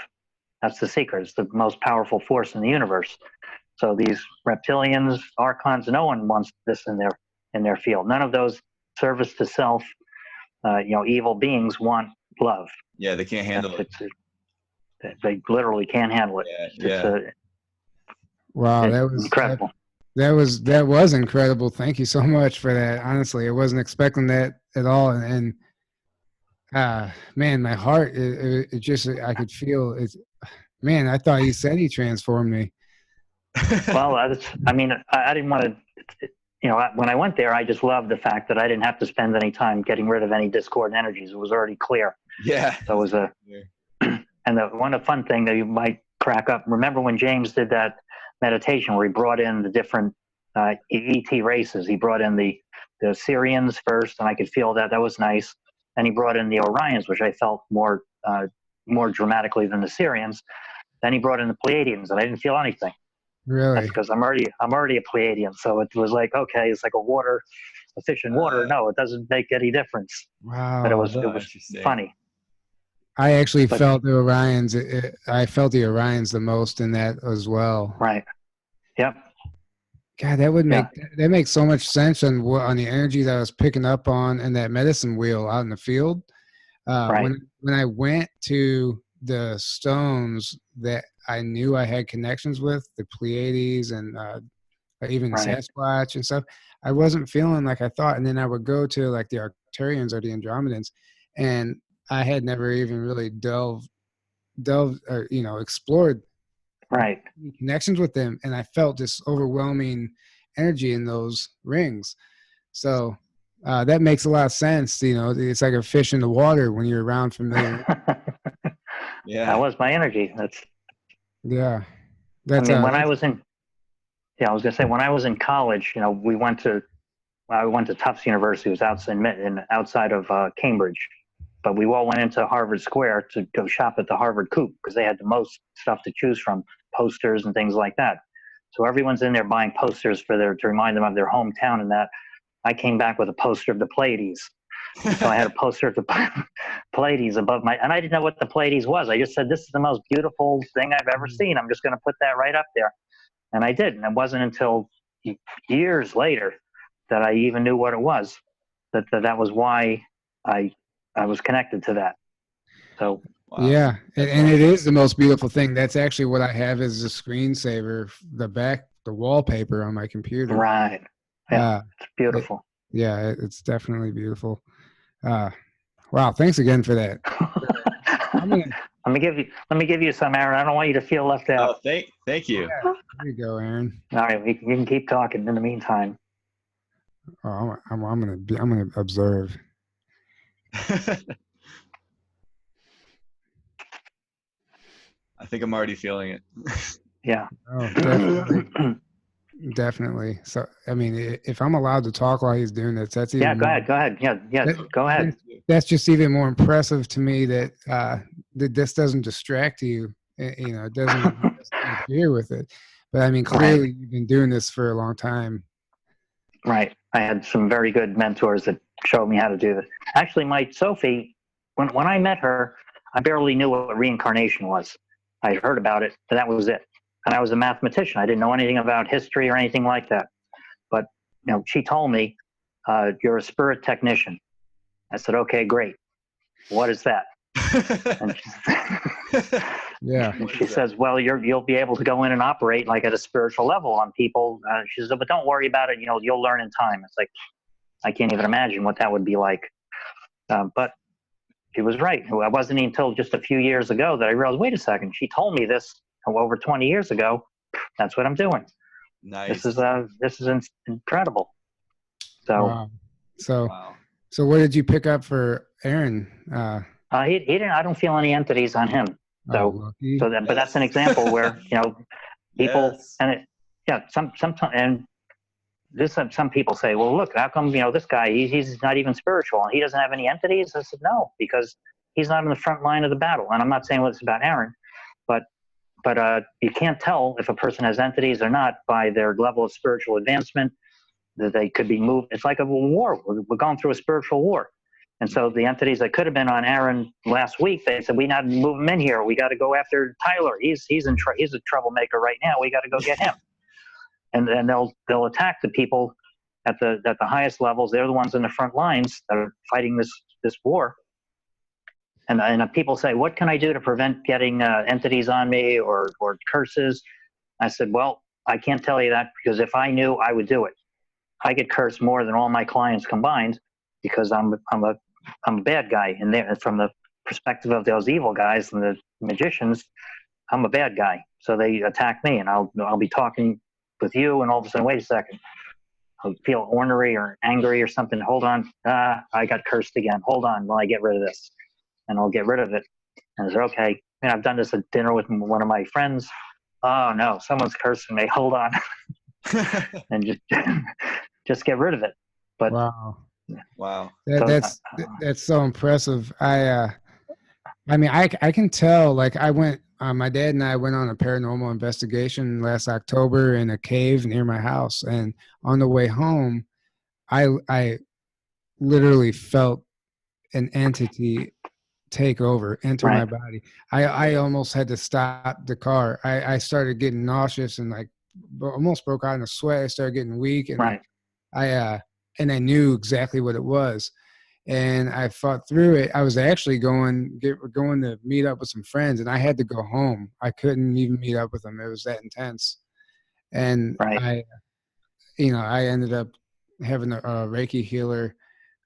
That's the secret. It's the most powerful force in the universe. So these reptilians, archons, no one wants this in their field. None of those service to self, evil beings want love. Yeah, they can't handle it. They literally can't handle it. Wow, that was incredible. That was incredible. Thank you so much for that. Honestly, I wasn't expecting that at all. And man, my heart, it just, I could feel it. Man, I thought he said he transformed me. Well, I didn't want to, when I went there, I just loved the fact that I didn't have to spend any time getting rid of any discordant energies. It was already clear. Yeah. So it was and the fun thing that you might crack up, remember when James did that meditation where he brought in the different ET races? He brought in the Syrians first, and I could feel that was nice. And he brought in the Orions, which I felt more dramatically than the Syrians. Then he brought in the Pleiadians, and I didn't feel anything. Really? That's because I'm already a Pleiadian, so it was like, okay, it's like a fish in water. No, it doesn't make any difference. Wow. But it was funny. I actually felt the Orions. I felt the Orions the most in that as well. Right. Yep. God, that would make that makes so much sense on the energy that I was picking up on in that medicine wheel out in the field. Right. When I went to the stones that I knew I had connections with, the Pleiades and even Sasquatch and stuff, I wasn't feeling like I thought. And then I would go to like the Arcturians or the Andromedans, and I had never even really delved or explored connections with them, and I felt this overwhelming energy in those rings. So that makes a lot of sense. It's like a fish in the water when you're around familiar. Yeah, that was my energy. That's when I was in. Yeah, I was gonna say when I was in college, we went to Tufts University, it was outside of Cambridge. But we all went into Harvard Square to go shop at the Harvard Coop because they had the most stuff to choose from, posters and things like that. So everyone's in there buying posters to remind them of their hometown and that. I came back with a poster of the Pleiades. So I had a poster of the Pleiades above and I didn't know what the Pleiades was. I just said, this is the most beautiful thing I've ever seen. I'm just going to put that right up there. And I did. And it wasn't until years later that I even knew what it was, that was why I was connected to that. So yeah, and it is the most beautiful thing. That's actually what I have as a screensaver, the wallpaper on my computer. Right. Yeah, it's beautiful. It's definitely beautiful. Wow, thanks again for that. Let me give you some, Aaron. I don't want you to feel left out. Oh, thank you. Yeah, there you go, Aaron. All right, you can keep talking in the meantime. Oh, I'm gonna observe. I think I'm already feeling it. Yeah. Oh, definitely. So, I mean, if I'm allowed to talk while he's doing this, that's even go ahead. Yeah, go ahead. That's just even more impressive to me that that this doesn't distract you. It doesn't interfere with it. But I mean, clearly you've been doing this for a long time. Right. I had some very good mentors that showed me how to do this. Actually, my Sophie, when I met her, I barely knew what reincarnation was. I heard about it, but that was it. And I was a mathematician. I didn't know anything about history or anything like that. But she told me, "You're a spirit technician." I said, "Okay, great. What is that?" And she says, "Well, you'll be able to go in and operate like at a spiritual level on people." She says, "But don't worry about it. You'll learn in time." It's like I can't even imagine what that would be like. But she was right. It wasn't until just a few years ago that I realized, wait a second, she told me this over 20 years ago. That's what I'm doing. Nice. This is incredible. So, So what did you pick up for Aaron? He didn't. I don't feel any entities on him. But that's an example where people sometimes and some people say, well, look, how come, this guy, he's not even spiritual and he doesn't have any entities? I said, no, because he's not in the front line of the battle. And I'm not saying it's about Aaron, but you can't tell if a person has entities or not by their level of spiritual advancement, that they could be moved. It's like a war. We're going through a spiritual war. And so the entities that could have been on Aaron last week, they said, we not move him in here. We got to go after Tyler. He's a troublemaker right now. We got to go get him. And then they'll attack the people at the highest levels. They're the ones in the front lines that are fighting this war. And people say, what can I do to prevent getting entities on me or curses? I said, well, I can't tell you that, because if I knew, I would do it. I get cursed more than all my clients combined, because I'm a bad guy. And from the perspective of those evil guys and the magicians, I'm a bad guy. So they attack me, and I'll be talking with you, and all of a sudden, wait a second, I'll feel ornery or angry or something. Hold on, I got cursed again. Hold on while I get rid of this, and I'll get rid of it. And I said, okay. And I've done this at dinner with one of my friends. Oh no, someone's cursing me. Hold on, and just get rid of it. But wow, that's so impressive. I mean, I can tell. Like, I went. My dad and I went on a paranormal investigation last October in a cave near my house, and on the way home, I literally felt an entity enter my body. I almost had to stop the car. I started getting nauseous and like almost broke out in a sweat. I started getting weak, and I knew exactly what it was. And I fought through it. I was actually going to meet up with some friends, and I had to go home. I couldn't even meet up with them. It was that intense. And I ended up having a Reiki healer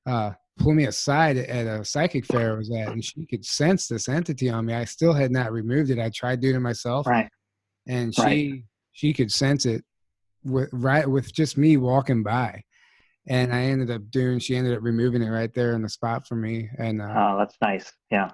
pull me aside at a psychic fair I was at, and she could sense this entity on me. I still had not removed it. I tried doing it myself, and she could sense it with just me walking by. And she ended up removing it right there in the spot for me. And oh, that's nice. Yeah.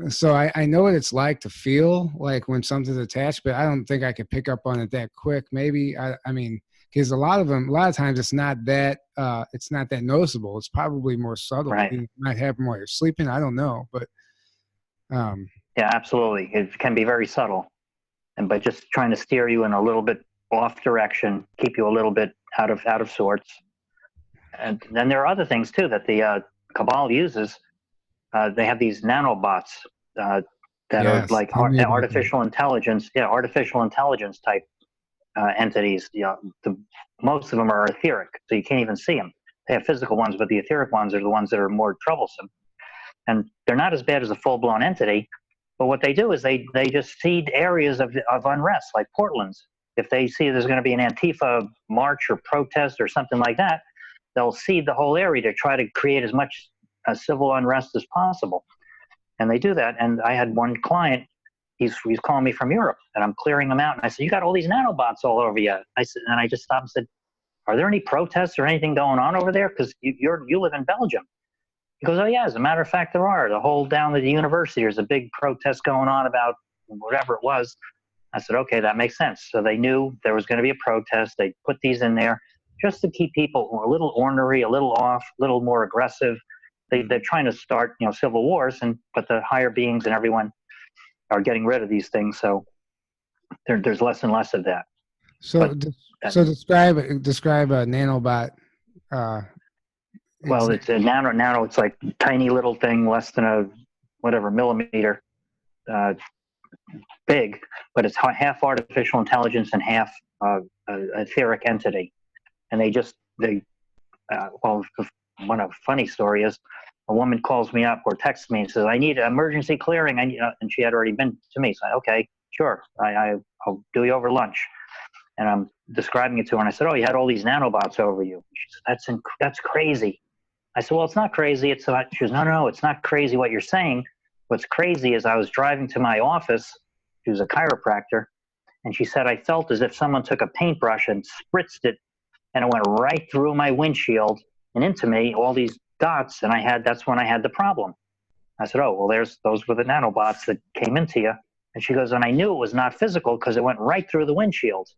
So I know what it's like to feel like when something's attached, but I don't think I could pick up on it that quick. Maybe I mean, because a lot of times it's not that noticeable. It's probably more subtle. It might happen while you're sleeping. I don't know, but yeah, absolutely. It can be very subtle, but just trying to steer you in a little bit off direction, keep you a little bit out of sorts. And then there are other things too that the Cabal uses. They have these nanobots that are like artificial intelligence. Yeah, artificial intelligence type entities. Most of them are etheric, so you can't even see them. They have physical ones, but the etheric ones are the ones that are more troublesome. And they're not as bad as a full-blown entity. But what they do is they just seed areas of unrest, like Portland's. If they see there's going to be an Antifa march or protest or something like that, they'll seed the whole area to try to create as much civil unrest as possible. And they do that. And I had one client, he's calling me from Europe, and I'm clearing him out. And I said, you got all these nanobots all over you. I just stopped and said, are there any protests or anything going on over there? Because you live in Belgium. He goes, oh yeah, as a matter of fact, there are. The whole down at the university, there's a big protest going on about whatever it was. I said, okay, that makes sense. So they knew there was going to be a protest. They put these in there just to keep people a little ornery, a little off, a little more aggressive. They're trying to start, civil wars, but the higher beings and everyone are getting rid of these things. So there's less and less of that. So describe a nanobot. Well, it's a nano. It's like a tiny little thing, less than a millimeter big, but it's half artificial intelligence and half etheric entity. And one of funny story is a woman calls me up or texts me and says, I need emergency clearing. And she had already been to me. So okay, sure. I'll do you over lunch. And I'm describing it to her. And I said, oh, you had all these nanobots over you. She said, that's crazy. I said, well, it's not crazy. She goes, no, it's not crazy what you're saying. What's crazy is I was driving to my office. She was a chiropractor. And she said, I felt as if someone took a paintbrush and spritzed it, and it went right through my windshield and into me, all these dots. And that's when I had the problem. I said, oh, well, those were the nanobots that came into you. And she goes, and I knew it was not physical because it went right through the windshield.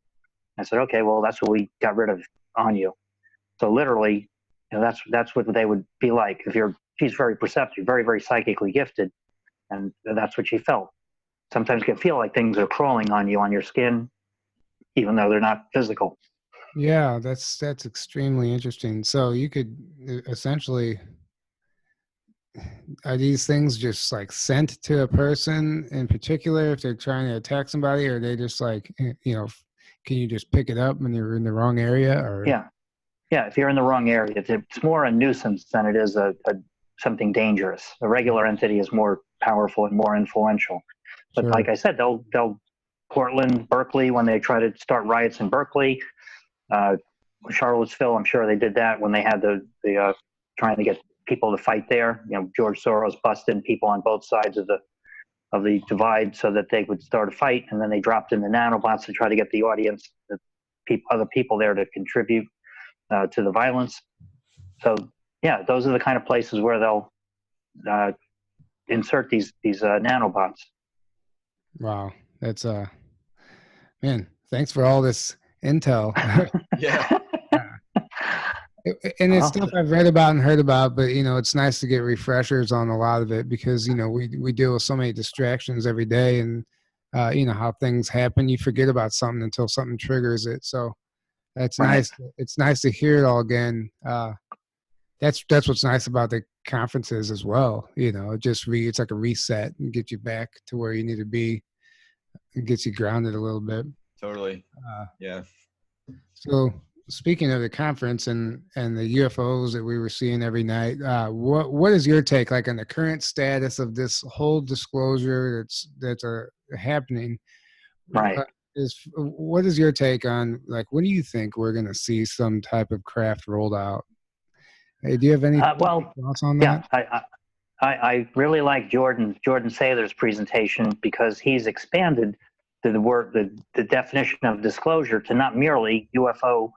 I said, okay, well, that's what we got rid of on you. So literally, that's what they would be like. She's very perceptive, very, very psychically gifted, and that's what she felt. Sometimes you can feel like things are crawling on you, on your skin, even though they're not physical. Yeah, that's extremely interesting. So you could essentially, are these things just like sent to a person in particular if they're trying to attack somebody, or are they just like, can you just pick it up when you're in the wrong area? Or Yeah. If you're in the wrong area, it's more a nuisance than it is something dangerous. A regular entity is more powerful and more influential. But Sure. like I said, they'll Portland, Berkeley, when they try to start riots in Berkeley, Charlottesville, I'm sure they did that when they had the trying to get people to fight there. George Soros busted people on both sides of the divide so that they would start a fight, and then they dropped in the nanobots to try to get the audience, other people there to contribute to the violence. So yeah, those are the kind of places where they'll insert these nanobots. Wow, that's man. Thanks for all this intel. Yeah. And it's stuff I've read about and heard about, but it's nice to get refreshers on a lot of it because we deal with so many distractions every day, and how things happen. You forget about something until something triggers it. So that's nice. It's nice to hear it all again. That's what's nice about the conferences as well. It's like a reset and get you back to where you need to be. It gets you grounded a little bit. Totally. Yeah. So speaking of the conference and the UFOs that we were seeing every night, what is your take like on the current status of this whole disclosure that's happening? Right. What is your take on, like, when do you think we're going to see some type of craft rolled out? Hey, do you have any thoughts on that? Yeah, I really like Jordan Sather's presentation because he's expanded the definition of disclosure to not merely UFO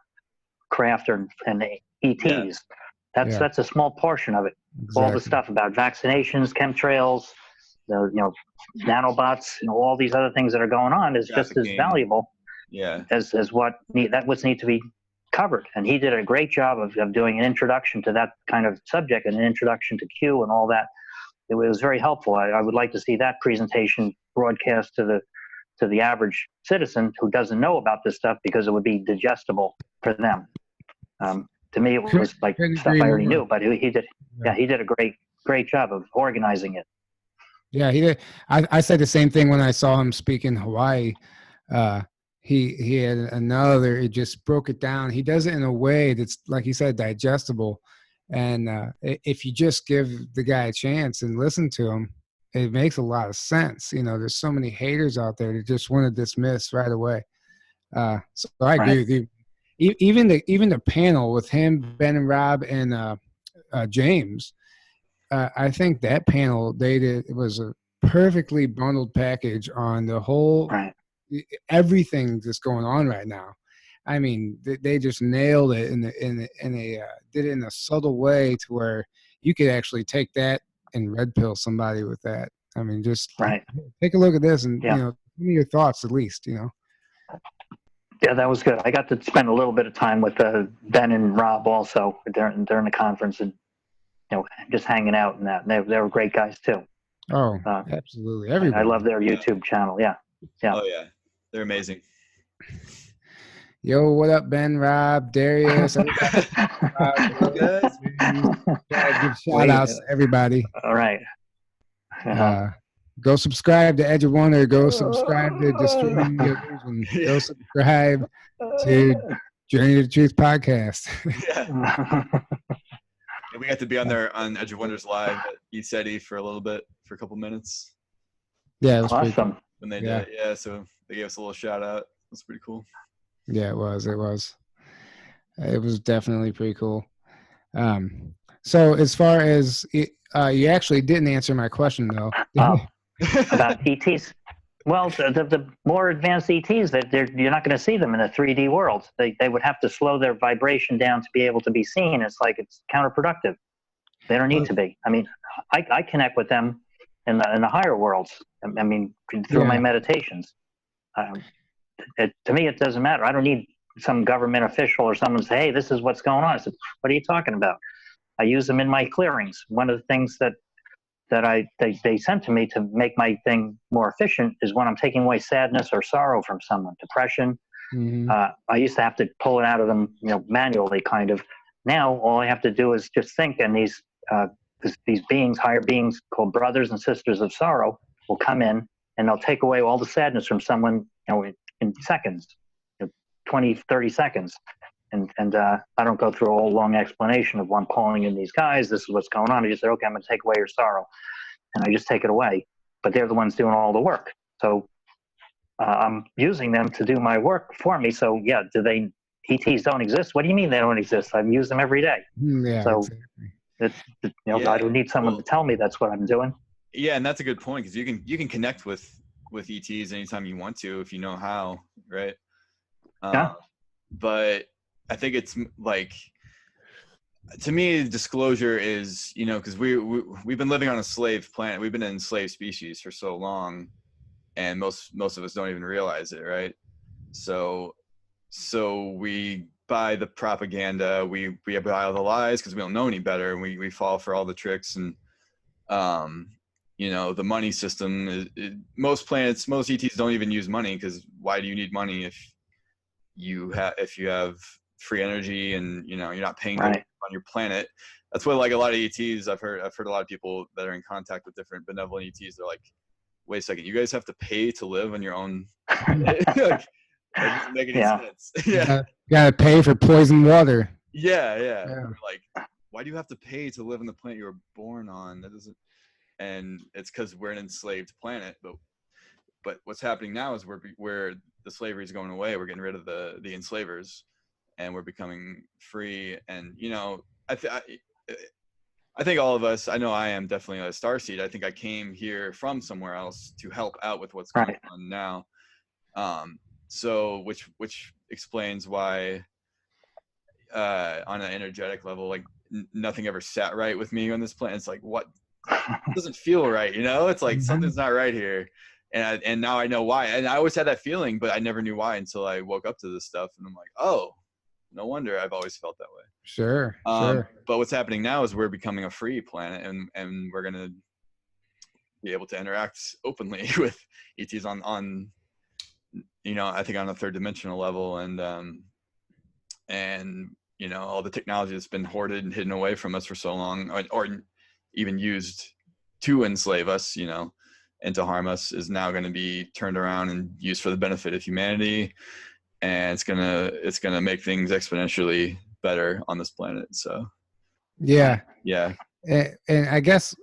craft and ETs. Yeah. That's a small portion of it. Exactly. All the stuff about vaccinations, chemtrails, nanobots, all these other things that are going on is just as valuable. Yeah. As what's need to be covered. And he did a great job of doing an introduction to that kind of subject and an introduction to Q and all that. It was very helpful. I would like to see that presentation broadcast to the average citizen who doesn't know about this stuff, because it would be digestible for them. To me, it was like stuff I already knew, but he did. Yeah, he did a great job of organizing it. Yeah, he did. I said the same thing when I saw him speak in Hawaii. He had another. It just broke it down. He does it in a way that's, like he said, digestible. And if you just give the guy a chance and listen to him, it makes a lot of sense. There's so many haters out there that just want to dismiss right away. So I agree with you. Even the panel with him, Ben and Rob, and James, I think that panel it was a perfectly bundled package on the whole everything that's going on right now. I mean, they just nailed it, and they did it in a subtle way to where you could actually take that and red pill somebody with that. I mean, just take a look at this and give me your thoughts at least. Yeah, that was good. I got to spend a little bit of time with Ben and Rob also during the conference, and just hanging out and that. And they were great guys too. Oh, absolutely. Everybody. I love their YouTube channel. Yeah. Oh yeah, they're amazing. Yo, what up, Ben, Rob, Darius? Give shout outs to everybody. All right. Go subscribe to Edge of Wonder. Go subscribe to Destroying the Illusion. Go subscribe to Journey to the Truth podcast. We got to be on Edge of Wonders live at ECETI for a couple minutes. Yeah, it was awesome. Pretty cool. When they did it, so they gave us a little shout out. It was pretty cool. Yeah, it was. It was definitely pretty cool. So as far as you actually didn't answer my question though. About ETs. Well, the more advanced ETs, that you're not going to see them in a 3D world. They would have to slow their vibration down to be able to be seen. It's counterproductive. They don't need to be. I mean, I connect with them in the higher worlds. I mean, through my meditations. To me, it doesn't matter. I don't need some government official or someone say, hey, this is what's going on. I said, what are you talking about? I use them in my clearings. One of the things that they sent to me to make my thing more efficient is when I'm taking away sadness or sorrow from someone, depression. Mm-hmm. I used to have to pull it out of them, manually, kind of. Now all I have to do is just think, and these beings, higher beings called brothers and sisters of sorrow, will come in and they'll take away all the sadness from someone, in seconds, 20, 30 seconds. And I don't go through a whole long explanation of, well, I'm calling in these guys, this is what's going on. I just say, okay, I'm going to take away your sorrow. And I just take it away. But they're the ones doing all the work. So I'm using them to do my work for me. So, yeah, ETs don't exist? What do you mean they don't exist? I use them every day. Yeah, so exactly. I don't need someone to tell me that's what I'm doing. Yeah, and that's a good point, because you can connect with ETs anytime you want to if you know how, right? Yeah. But I think it's like, to me, disclosure is, because we've been living on a slave planet. We've been an enslaved species for so long, and most of us don't even realize it, right? So we buy the propaganda, we buy all the lies because we don't know any better, and we fall for all the tricks. And the money system most planets, most ETs don't even use money, because why do you need money if you have free energy and you're not paying right. on your planet? That's what, like, a lot of ETs, I've heard a lot of people that are in contact with different benevolent ETs, they're like, wait a second, you guys have to pay to live on your own planet? Like, that doesn't make any sense. Yeah, gotta pay for poison water. Yeah. Like, why do you have to pay to live on the planet you were born on? That doesn't. And it's because we're an enslaved planet. But what's happening now is where the slavery is going away. We're getting rid of the enslavers, and we're becoming free. And I think all of us, I know I am definitely a starseed. I think I came here from somewhere else to help out with what's going on now. So which explains why, on an energetic level, like, nothing ever sat right with me on this planet. It's like, what? It doesn't feel right, it's like something's not right here. And now I know why. And I always had that feeling, but I never knew why until I woke up to this stuff, and I'm like, oh, no wonder I've always felt that way. Sure. But what's happening now is we're becoming a free planet, and we're gonna be able to interact openly with ETs on I think on a third dimensional level, and all the technology that's been hoarded and hidden away from us for so long, or even used to enslave us, and to harm us, is now going to be turned around and used for the benefit of humanity. And it's gonna make things exponentially better on this planet. So yeah. And I guess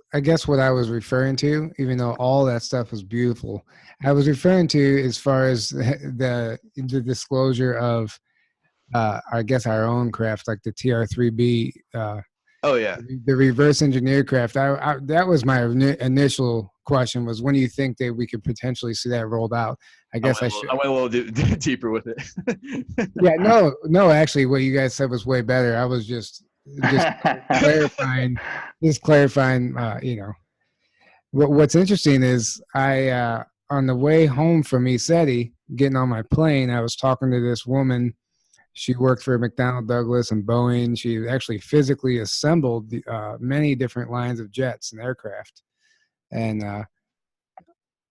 what I was referring to, even though all that stuff was beautiful, I was referring to, as far as the disclosure of I guess our own craft, like the TR-3B. The reverse engineered craft. I that was my initial question, was, when do you think that we could potentially see that rolled out? I guess I went a little deeper with it. Yeah, no, actually, what you guys said was way better. I was just clarifying. What's interesting is, I on the way home from ECETI, getting on my plane, I was talking to this woman. She worked for McDonnell Douglas and Boeing. She actually physically assembled many different lines of jets and aircraft. And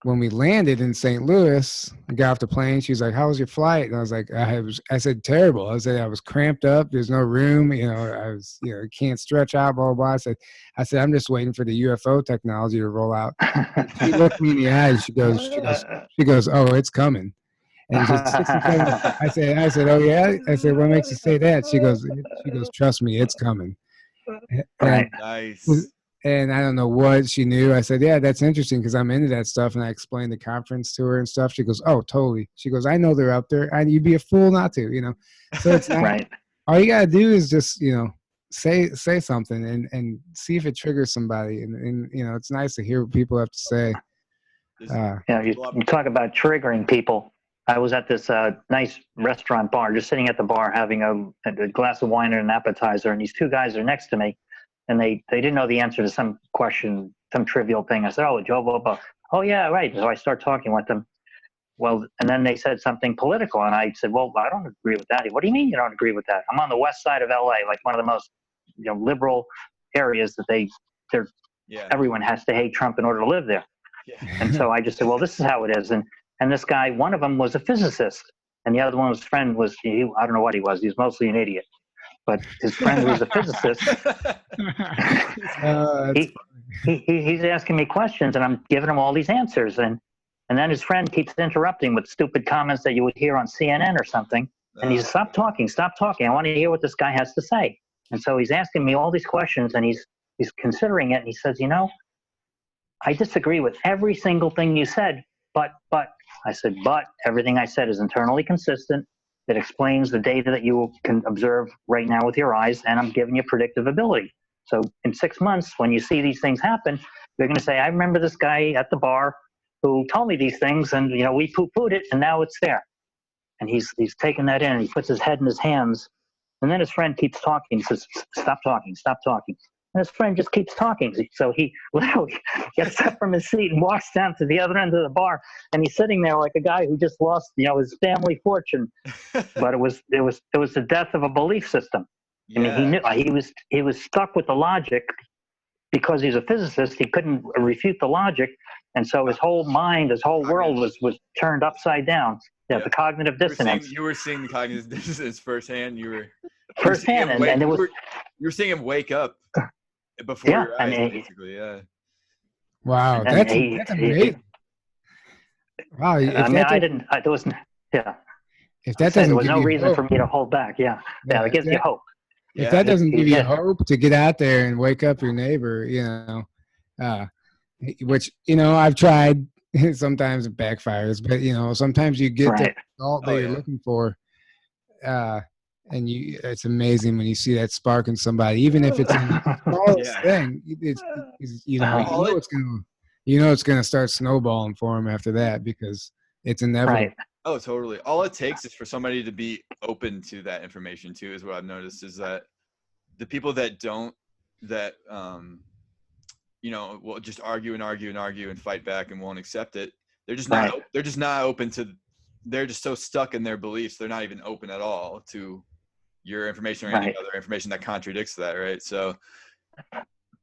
when we landed in St. Louis, I got off the plane. She was like, "How was your flight?" And I was like, I said, "Terrible." I said, "I was cramped up. There's no room. I was, can't stretch out, blah, blah, blah." I said, "I'm just waiting for the UFO technology to roll out." And she looked me in the eyes. She goes, "Oh, it's coming." And just 67. I said, "Oh yeah." I said, "What makes you say that?" She goes, "Trust me, it's coming." Right. Nice. And I don't know what she knew. I said, "Yeah, that's interesting, because I'm into that stuff." And I explained the conference to her and stuff. She goes, "Oh, totally." She goes, "I know they're up there, and you'd be a fool not to." So it's not, right. All you gotta do is just, say something and see if it triggers somebody. And it's nice to hear what people have to say. You talk about triggering people. I was at this nice restaurant bar, just sitting at the bar having a glass of wine and an appetizer, and these two guys are next to me, and they didn't know the answer to some question, some trivial thing. I said, "Oh, Joe, blah, blah." "Oh, yeah, right." So I start talking with them, well, and then they said something political, and I said, well, I don't agree with that. What do you mean you don't agree with that? I'm on the west side of LA, like one of the most liberal areas that everyone has to hate Trump in order to live there. Yeah. And so I just said, well, this is how it is. And this guy, one of them was a physicist, and the other one, his friend was, I don't know what he was. He was mostly an idiot. But his friend was a physicist. He's asking me questions, and I'm giving him all these answers. And then his friend keeps interrupting with stupid comments that you would hear on CNN or something. And he says, stop talking. I want to hear what this guy has to say. And so he's asking me all these questions, and he's considering it. And he says, I disagree with every single thing you said, but I said, but everything I said is internally consistent. It explains the data that you can observe right now with your eyes, and I'm giving you predictive ability. So in 6 months, when you see these things happen, you're going to say, I remember this guy at the bar who told me these things, and we poo-pooed it, and now it's there. And he's taken that in, and he puts his head in his hands, and then his friend keeps talking. He says, stop talking. And his friend just keeps talking. So he literally gets up from his seat and walks down to the other end of the bar, and he's sitting there like a guy who just lost, his family fortune. But it was the death of a belief system. Yeah. I mean, he was stuck with the logic because he's a physicist. He couldn't refute the logic, and so his whole mind, his whole world was turned upside down. Yeah, the cognitive dissonance. You were seeing the cognitive dissonance firsthand. You were seeing him wake up before your eyes, basically. Yeah. Wow, that's amazing. Wow. There was no reason for me to hold back. Yeah, it gives you hope. If that doesn't give you hope to get out there and wake up your neighbor, which, I've tried, sometimes it backfires, but, sometimes you get the result that you're looking for. And it's amazing when you see that spark in somebody, even if it's in the smallest thing, it's going to start snowballing for them after that, because it's inevitable. Right. Oh, totally. All it takes is for somebody to be open to that information too, is what I've noticed, is that the people that will just argue and fight back and won't accept it. They're just not open to, they're just so stuck in their beliefs. They're not even open at all to your information or any other information that contradicts that. Right. So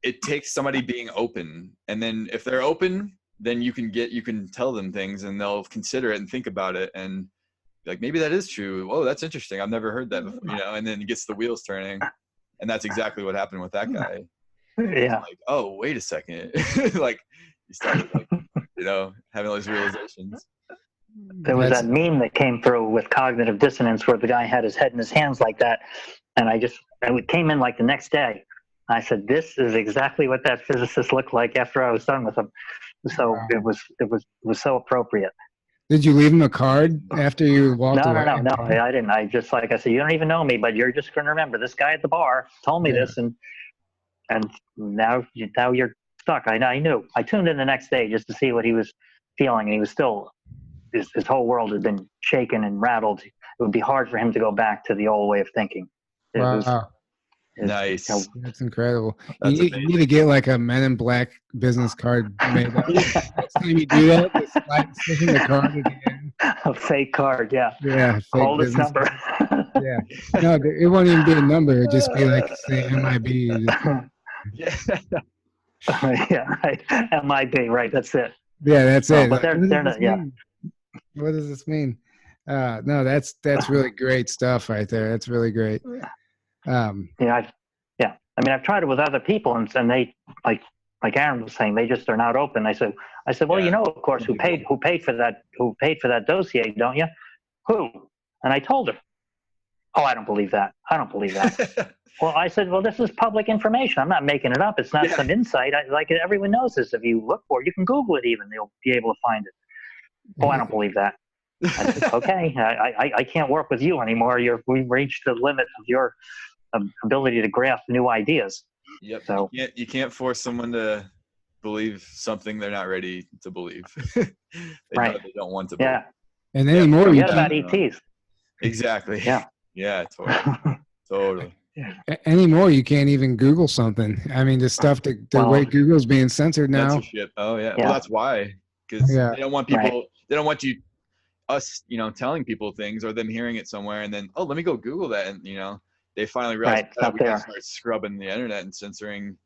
it takes somebody being open, and then if they're open, then you can tell them things and they'll consider it and think about it and be like, maybe that is true. Oh, that's interesting. I've never heard that before, and then it gets the wheels turning. And that's exactly what happened with that guy. Yeah. Like, oh, wait a second. Like, he started having all these realizations. There was that meme that came through with cognitive dissonance where the guy had his head in his hands like that. And it came in like the next day. I said, this is exactly what that physicist looked like after I was done with him. So it was so appropriate. Did you leave him a card after you walked away? No, I didn't. I just, like I said, you don't even know me, but you're just going to remember this guy at the bar told me this, and now you're stuck. I knew. I tuned in the next day just to see what he was feeling, and he was still, his whole world had been shaken and rattled. It would be hard for him to go back to the old way of thinking. Nice. That's incredible. You need to get like a Men in Black business card made up. Next time you do that, just stick in the card at the end. A fake card, yeah. Yeah. Call this number. Yeah. No, it won't even be a number. It'll just be like, say, MIB. Yeah, right. MIB, right. That's it. Yeah, that's it. But they're not, yeah. What does this mean? No, that's really great stuff right there. That's really great. I've tried it with other people, and they, like Aaron was saying, they just are not open. I said, well, of course, who paid for that dossier, don't you? Who? And I told her, oh, I don't believe that. Well, I said, well, this is public information. I'm not making it up. It's not some insight. Everyone knows this. If you look for it, you can Google it even. You'll be able to find it. Oh, I don't believe that. I said, okay, I can't work with you anymore. We've reached the limit of your ability to grasp new ideas. Yep. So you can't force someone to believe something they're not ready to believe. They don't want to believe. Yeah. And anymore, forget about ETs. Exactly. Yeah. Yeah. Totally. Anymore, you can't even Google something. I mean, the stuff the way Google's being censored now. Censorship. Oh yeah. Well, that's why, because they don't want people. They don't want you us, telling people things or them hearing it somewhere and then, oh, let me go Google that. And, they finally realize that we got to start scrubbing the internet and censoring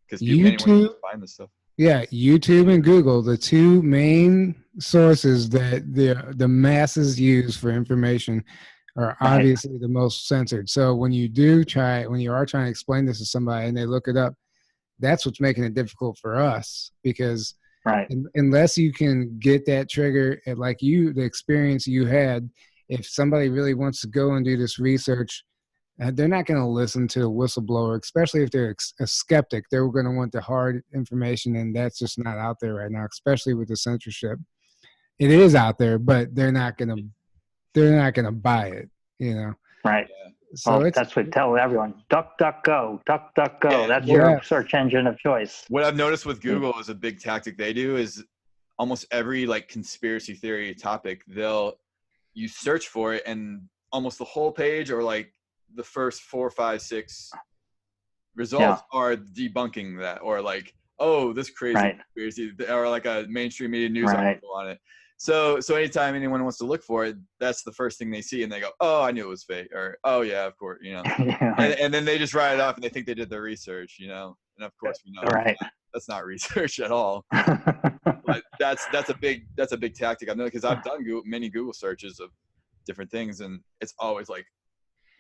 because anyone can just find this stuff. Yeah, YouTube and Google, the two main sources that the masses use for information, are obviously the most censored. So when you are trying to explain this to somebody and they look it up, that's what's making it difficult for us, because unless you can get that trigger, like the experience you had, if somebody really wants to go and do this research, they're not going to listen to a whistleblower, especially if they're a skeptic. They're going to want the hard information, and that's just not out there right now, especially with the censorship. It is out there, but they're not going to buy it, Right. So that's what tell everyone. DuckDuckGo. Yeah, that's your search engine of choice. What I've noticed with Google is a big tactic they do is almost every like conspiracy theory topic, you search for it and almost the whole page or like the first 4, 5, 6 results are debunking that, or like, oh, this crazy conspiracy, or like a mainstream media news article on it. So anytime anyone wants to look for it, that's the first thing they see, and they go, oh, I knew it was fake, or oh yeah, of course, and then they just write it off and they think they did their research, and of course we know that's not research at all. But that's a big tactic. I know, because I've done many Google searches of different things, and it's always like,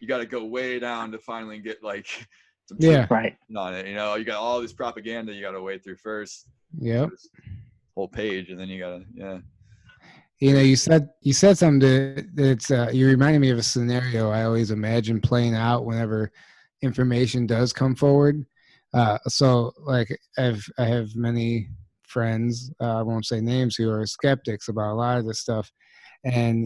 you got to go way down to finally get like some truth on it. You got all this propaganda you got to wade through first. Yeah. Whole page, and then you got to you said something that's you reminded me of a scenario I always imagine playing out whenever information does come forward. So like I have many friends, I won't say names, who are skeptics about a lot of this stuff, and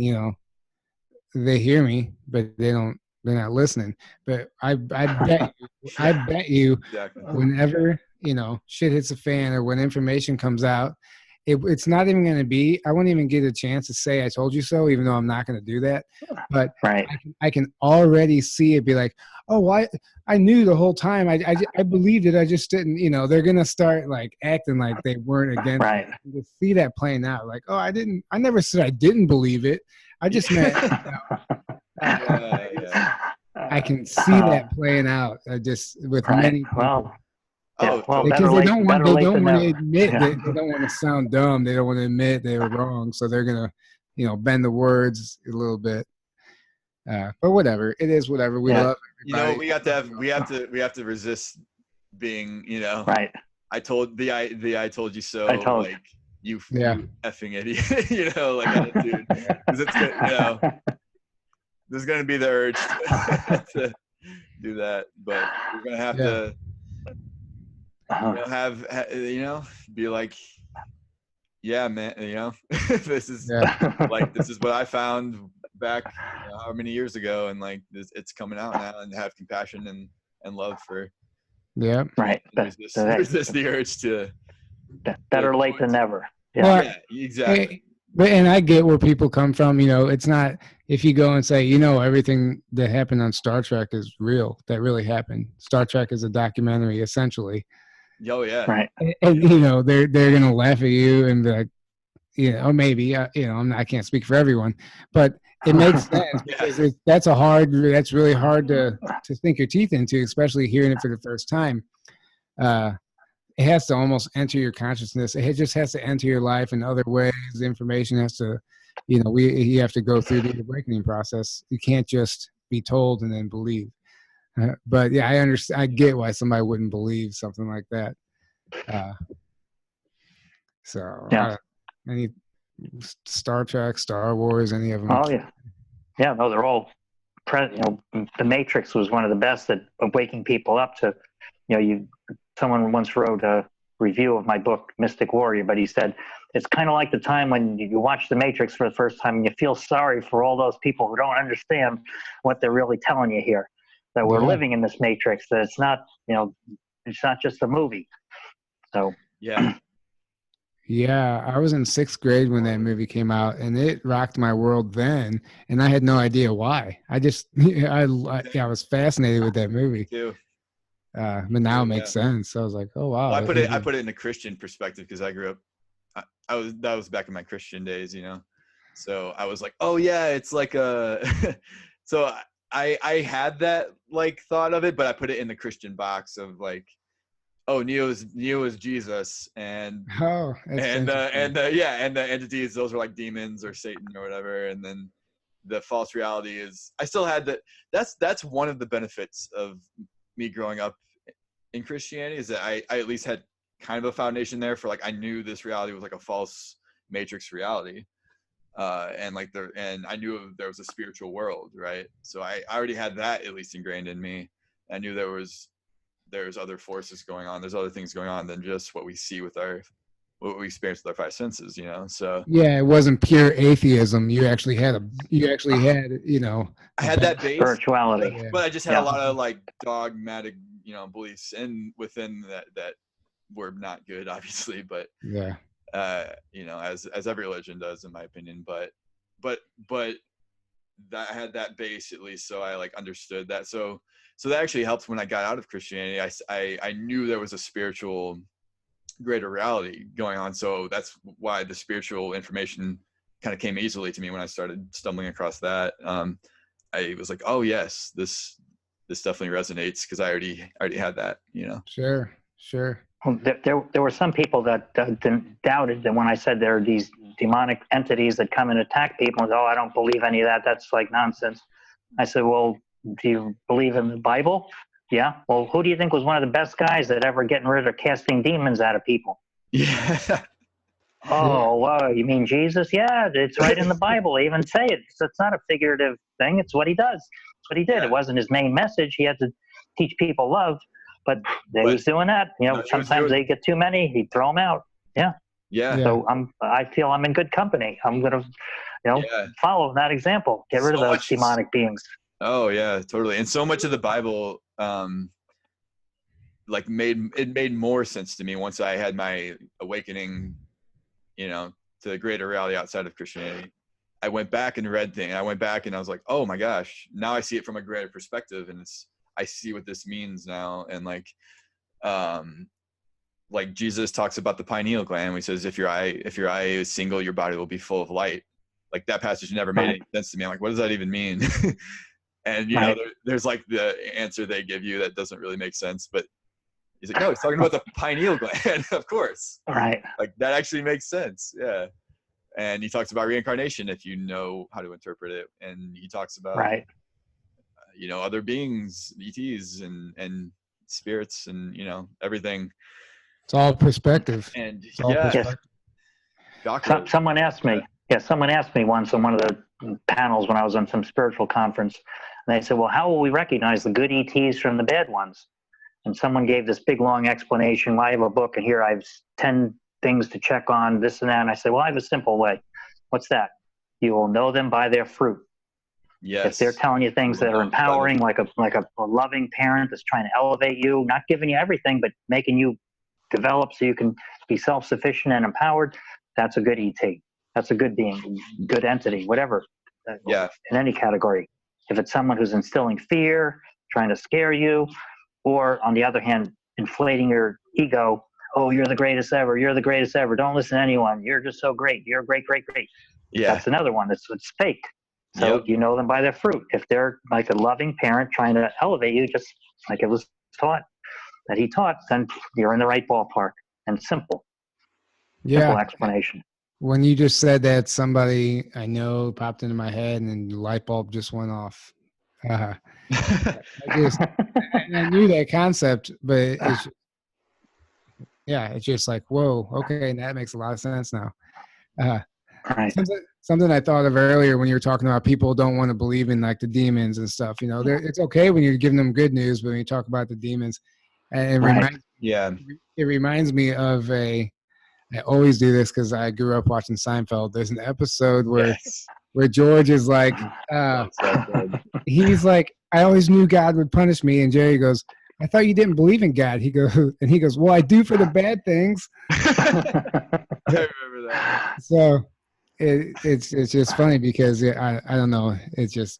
they hear me, but they're not listening. But I bet you whenever shit hits a fan, or when information comes out, it's not even going to be, I won't even get a chance to say I told you so, even though I'm not going to do that. But I can already see it be like, oh, I knew the whole time. I believed it. I just didn't, they're going to start like acting like they weren't against it. You see that playing out. Like, oh, I never said I didn't believe it. I just meant, I can see that playing out just with many people. Because they don't want to admit they don't want to sound dumb. They don't want to admit they were wrong, so they're gonna, bend the words a little bit. But whatever, it is whatever. We love everybody. We have to resist being, I told you so. Like you effing idiot, like attitude. Because it's good, there's gonna be the urge to do that, but we're gonna have to. Be like, yeah, man, this is this is what I found back how many years ago, and like it's coming out now, and have compassion and love for resist the urge to better late than never. Exactly. And I get where people come from. It's not, if you go and say, everything that happened on Star Trek is real, that really happened. Star Trek is a documentary, essentially. Oh yeah. Right. And they're gonna laugh at you and be like, or maybe I can't speak for everyone, but it makes sense because that's really hard to sink your teeth into, especially hearing it for the first time. It has to almost enter your consciousness. It just has to enter your life in other ways. The information has to, you have to go through the awakening process. You can't just be told and then believe. But yeah, I understand. I get why somebody wouldn't believe something like that. Any Star Trek, Star Wars, any of them? Oh yeah. No, they're all. The Matrix was one of the best at waking people up to. Someone once wrote a review of my book, Mystic Warrior, but he said it's kind of like the time when you watch The Matrix for the first time and you feel sorry for all those people who don't understand what they're really telling you here. That we're living in this matrix, that it's not, it's not just a movie. So yeah, I was in 6th grade when that movie came out, and it rocked my world then, and I had no idea why. I just I was fascinated with that movie too. But now it makes sense. So I was like, oh wow. Well, I put it in a Christian perspective because I grew up. That was back in my Christian days, So I was like, oh yeah, it's like a so I had that like thought of it, but I put it in the Christian box of like, oh, Neo is Jesus, and Oh, that's interesting. the entities, those are like demons or Satan or whatever, and then the false reality is, I still had that. That's one of the benefits of me growing up in Christianity, is that I at least had kind of a foundation there for like, I knew this reality was like a false matrix reality, and I knew there was a spiritual world, right? So I already had that at least ingrained in me. I knew there's other forces going on. There's other things going on than just what we see with what we experience with our five senses, you know? So Yeah, it wasn't pure atheism. You actually had I had that base, spirituality. but I just had Yeah. a lot of like dogmatic, beliefs and within that were not good, obviously, but yeah. As every religion does, in my opinion, but that I had that base at least, so I like understood that. So that actually helped when I got out of Christianity. I knew there was a spiritual greater reality going on, so that's why the spiritual information kind of came easily to me when I started stumbling across that. I was like, oh yes, this definitely resonates, because I already had that, Sure. Well, there were some people that doubted that when I said there are these demonic entities that come and attack people, and oh, I don't believe any of that. That's like nonsense. I said, well, do you believe in the Bible? Yeah. Well, who do you think was one of the best guys that ever getting rid of casting demons out of people? Yeah. Oh, you mean Jesus? Yeah, it's right in the Bible. They even say it. So it's not a figurative thing. It's what he does. It's what he did. Yeah. It wasn't his main message. He had to teach people love, but he was doing that. Sometimes they get too many. He'd throw them out. Yeah. Yeah. So I feel I'm in good company. I'm gonna, follow that example. Get rid of those demonic beings. Oh yeah, totally. And so much of the Bible, made more sense to me once I had my awakening, to the greater reality outside of Christianity. I went back and read things. I went back and I was like, oh my gosh, now I see it from a greater perspective, and I see what this means now. And like Jesus talks about the pineal gland. He says, if your eye is single, your body will be full of light. Like, that passage never made any sense to me. I'm like, what does that even mean? And there's like the answer they give you that doesn't really make sense, but he's like, no, he's talking about the pineal gland. Of course. Right. Like, that actually makes sense. Yeah. And he talks about reincarnation, if you know how to interpret it. And he talks about, other beings, ETs and spirits, and, everything. It's all perspective. And perspective. Someone asked me. Yeah, someone asked me once on one of the panels when I was on some spiritual conference, and they said, well, how will we recognize the good ETs from the bad ones? And someone gave this big, long explanation. Well, I have a book, and here I have 10 things to check on, this and that. And I said, well, I have a simple way. What's that? You will know them by their fruit. Yes. If they're telling you things that are empowering, like a loving parent that's trying to elevate you, not giving you everything, but making you develop so you can be self-sufficient and empowered, that's a good ET. That's a good being, good entity, whatever. Yeah. In any category. If it's someone who's instilling fear, trying to scare you, or on the other hand, inflating your ego. Oh, you're the greatest ever. You're the greatest ever. Don't listen to anyone. You're just so great. You're great, great, great. Yeah. That's another one. It's fake. So you know them by their fruit. If they're like a loving parent trying to elevate you, just like it was taught, then you're in the right ballpark. And simple. Yeah. Simple explanation. When you just said that, somebody I know popped into my head, and the light bulb just went off. I knew that concept, but it's just like, whoa, okay, and that makes a lot of sense now. Right. Something I thought of earlier when you were talking about people don't want to believe in like the demons and stuff. It's okay when you're giving them good news, but when you talk about the demons, and it reminds me of I always do this because I grew up watching Seinfeld. There's an episode where George is like, he's like, I always knew God would punish me, and Jerry goes, I thought you didn't believe in God. He goes, well, I do for the bad things. I remember that. So it's just funny because I don't know. It's just,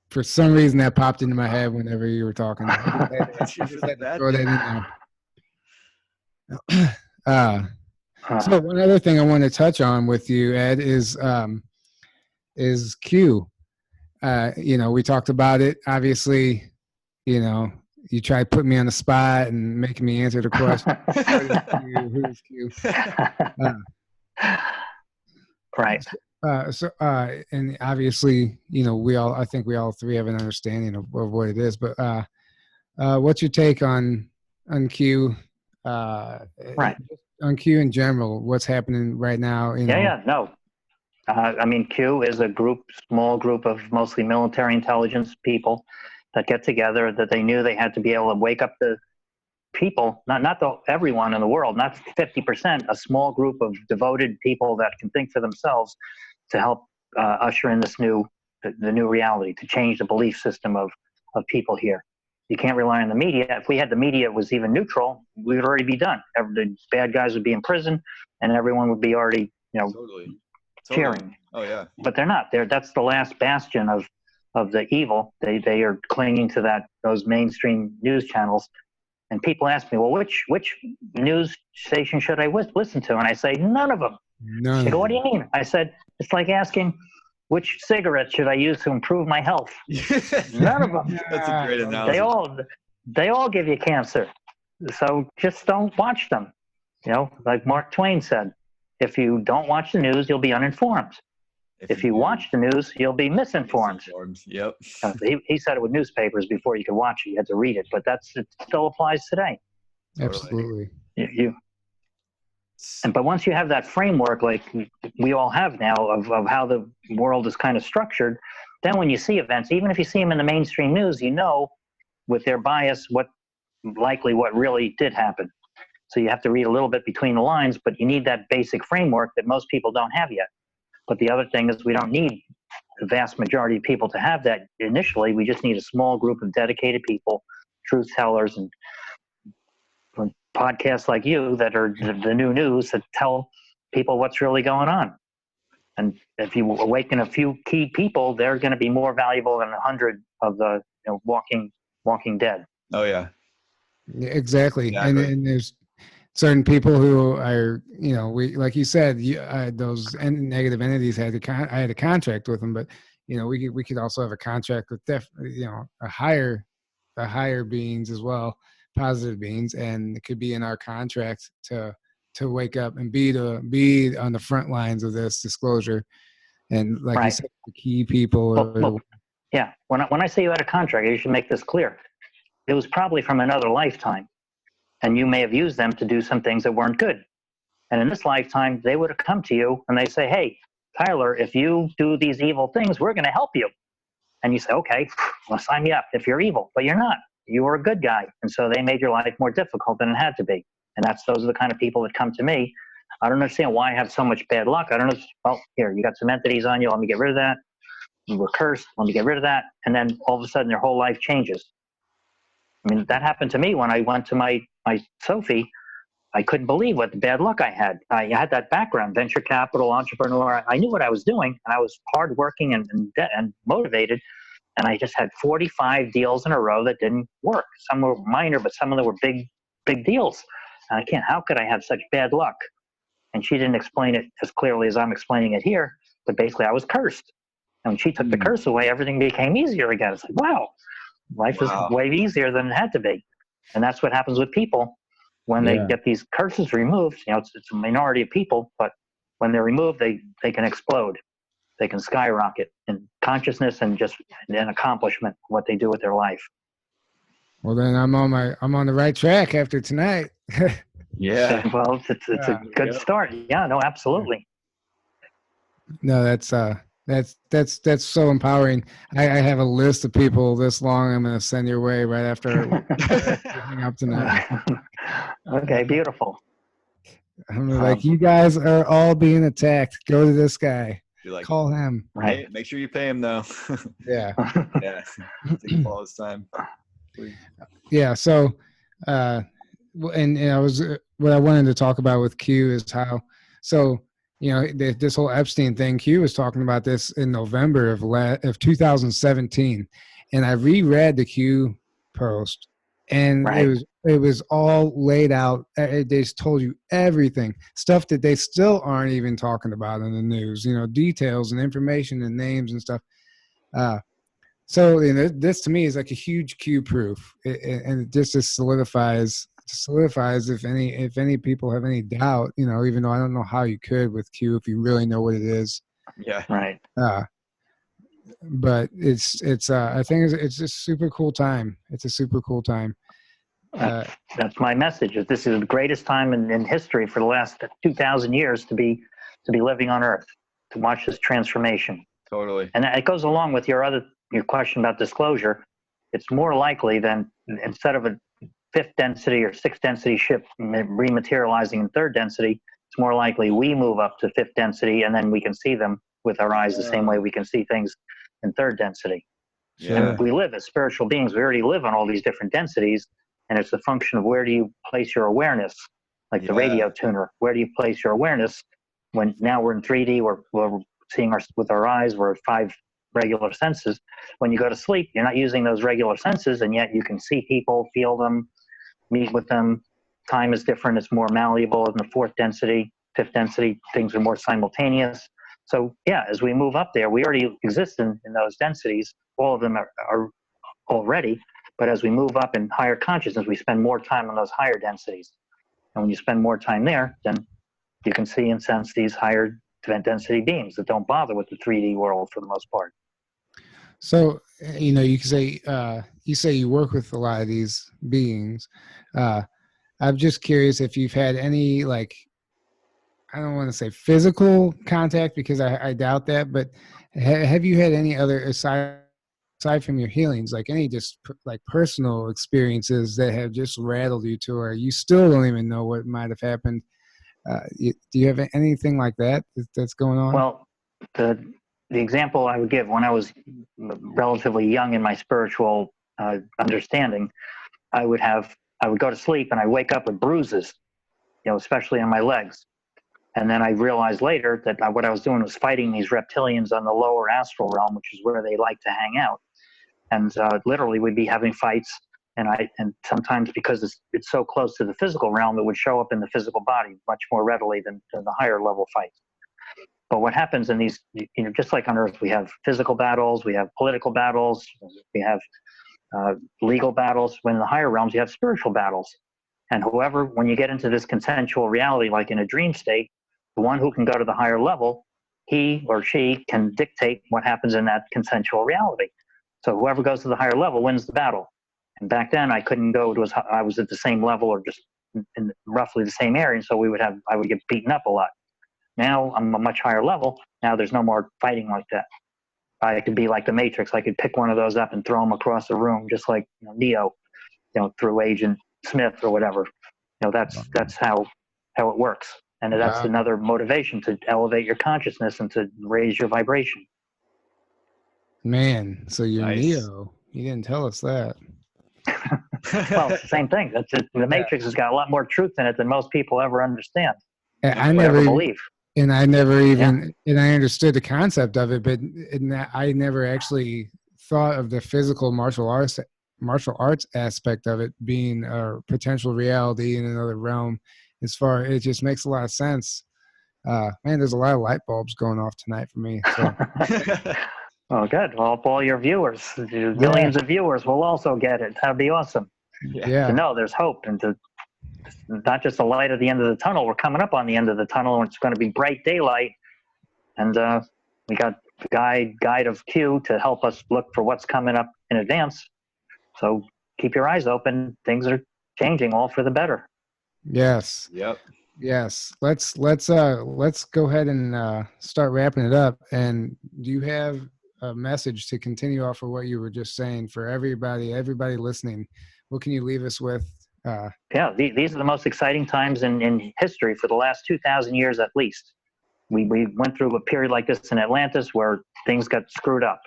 for some reason, that popped into my head whenever you were talking. I just had to throw that in there. So one other thing I want to touch on with you, Ed, is is Q. We talked about it. Obviously, you tried putting me on the spot and making me answer the question. What is Q? Who is Q? Right. And obviously, I think we all three have an understanding of what it is. But what's your take on Q? Right. On Q in general, what's happening right now? No. Q is a small group of mostly military intelligence people that get together, that they knew they had to be able to wake up the people, not everyone in the world, not 50%, a small group of devoted people that can think for themselves to help usher in this the new reality, to change the belief system of people here. You can't rely on the media. If we had the media was even neutral, we would already be done. The bad guys would be in prison, and everyone would be already, Totally. cheering. Oh yeah. But they're not. That's the last bastion of the evil. They are clinging to those mainstream news channels. And people ask me, well, which news station should I listen to? And I say, none of them. They go, what do you mean? I said, it's like asking, which cigarette should I use to improve my health? None of them. That's a great analogy. They all give you cancer. So just don't watch them. Like Mark Twain said, if you don't watch the news, you'll be uninformed. If you watch the news, you'll be misinformed. Yep. He said it with newspapers before you could watch it. You had to read it, but it still applies today. Absolutely. But once you have that framework, like we all have now, of how the world is kind of structured, then when you see events, even if you see them in the mainstream news, with their bias what really did happen. So you have to read a little bit between the lines, but you need that basic framework that most people don't have yet. But the other thing is we don't need the vast majority of people to have that initially. We just need a small group of dedicated people, truth tellers, and podcasts like you that are the new news that tell people what's really going on. And if you awaken a few key people, they're going to be more valuable than 100 of the walking dead. Oh yeah. Exactly. And there's certain people who are, we, like you said, those negative entities I had a contract with them, but we could also have a contract with a higher beings as well, positive beings, and it could be in our contract to wake up and be on the front lines of this disclosure. And like you said, the key people. Yeah. When I say you had a contract, you should make this clear. It was probably from another lifetime, and you may have used them to do some things that weren't good. And in this lifetime, they would have come to you and they say, hey, Tyler, if you do these evil things, we're going to help you. And you say, okay, well, sign me up if you're evil, but you're not. You were a good guy. And so they made your life more difficult than it had to be. And those are the kind of people that come to me. I don't understand why I have so much bad luck. I don't know. Well, here, you got some entities on you. Let me get rid of that. You were cursed. Let me get rid of that. And then all of a sudden, your whole life changes. I mean, that happened to me when I went to my Sophie. I couldn't believe what the bad luck I had. I had that background, venture capital, entrepreneur. I knew what I was doing, and I was hardworking and motivated. And I just had 45 deals in a row that didn't work. Some were minor, but some of them were big deals. And how could I have such bad luck? And she didn't explain it as clearly as I'm explaining it here, but basically I was cursed. And when she took the curse away, everything became easier again. It's like, wow, life is way easier than it had to be. And that's what happens with people when they get these curses removed. It's a minority of people, but when they're removed, they can explode. They can skyrocket in consciousness and just in accomplishment, what they do with their life. Well, then I'm on the right track after tonight. Yeah. Well, it's a good start. Yeah, no, absolutely. No, that's so empowering. I have a list of people this long I'm going to send your way right after hang up tonight. Okay, beautiful. I'm like, you guys are all being attacked. Go to this guy. Like, call him. Right. Hey, make sure you pay him though. Yeah. Yeah. Take all his time. Please. Yeah. So, and I was what I wanted to talk about with Q is how. So this whole Epstein thing. Q was talking about this in November of 2017, and I reread the Q post, and Right. it was all laid out. They just told you everything, stuff that they still aren't even talking about in the news. You know, details and information and names and stuff. So you know, this to me is like a huge Q proof, and it just solidifies if any people have any doubt. You know, even though I don't know how you could with Q if you really know what it is. Yeah. Right. But it's I think it's a super cool time. It's a super cool time. That's my message. This is the greatest time in history for the last 2,000 years to be living on Earth, to watch this transformation. Totally. And it goes along with your question about disclosure. It's more likely than instead of a fifth density or sixth density ship rematerializing in third density, it's more likely we move up to fifth density and then we can see them with our eyes the same way we can see things in third density. Yeah. And we live as spiritual beings. We already live on all these different densities, and it's a function of where do you place your awareness, like the radio tuner. Where do you place your awareness when now we're in 3D, we're seeing with our eyes, we're at 5 regular senses. When you go to sleep, you're not using those regular senses, and yet you can see people, feel them, meet with them. Time is different. It's more malleable in the fourth density, fifth density. Things are more simultaneous. So yeah, as we move up there, we already exist in those densities. All of them are already. But as we move up in higher consciousness, we spend more time on those higher densities. And when you spend more time there, then you can see and sense these higher density beings that don't bother with the 3D world for the most part. So, you know, you say you work with a lot of these beings. I'm just curious if you've had any, like, I don't want to say physical contact because I doubt that, but have you had any other, aside from your healings, like any just like personal experiences that have just rattled you to where you still don't even know what might have happened? Do you have anything like that that's going on? Well, the example I would give, when I was relatively young in my spiritual understanding, I would go to sleep and I wake up with bruises, you know, especially on my legs. And then I realized later that what I was doing was fighting these reptilians on the lower astral realm, which is where they like to hang out. And literally we'd be having fights, and sometimes because it's so close to the physical realm, it would show up in the physical body much more readily than the higher level fights. But what happens in these, you know, just like on Earth, we have physical battles, we have political battles, we have legal battles. When in the higher realms, you have spiritual battles. And when you get into this consensual reality, like in a dream state, the one who can go to the higher level, he or she can dictate what happens in that consensual reality. So whoever goes to the higher level wins the battle. And back then, I couldn't go I was at the same level or just in roughly the same area, and so I would get beaten up a lot. Now I'm a much higher level. Now there's no more fighting like that. I could be like the Matrix. I could pick one of those up and throw them across the room, just like, you know, Neo, you know, through Agent Smith or whatever. You know, that's how it works. And that's another motivation to elevate your consciousness and to raise your vibration. Man, so you're Nice. Neo. You didn't tell us that. Well, it's the same thing. That's it. The Matrix has got a lot more truth in it than most people ever understand. I never believe. And I never even, and I understood the concept of it, but I never actually thought of the physical martial arts aspect of it being a potential reality in another realm. It just makes a lot of sense. Man, there's a lot of light bulbs going off tonight for me. So. Oh, good. Well, all your viewers, millions of viewers will also get it. That'd be awesome. Yeah. To know there's hope, and to not just the light at the end of the tunnel. We're coming up on the end of the tunnel, and it's going to be bright daylight. And we got the guide of Q to help us look for what's coming up in advance. So keep your eyes open. Things are changing, all for the better. Yes. Yep. Yes. Let's go ahead and start wrapping it up. And do you have a message to continue off of what you were just saying for everybody listening? What can you leave us with? These are the most exciting times in history for the last 2,000 years at least. We went through a period like this in Atlantis where things got screwed up.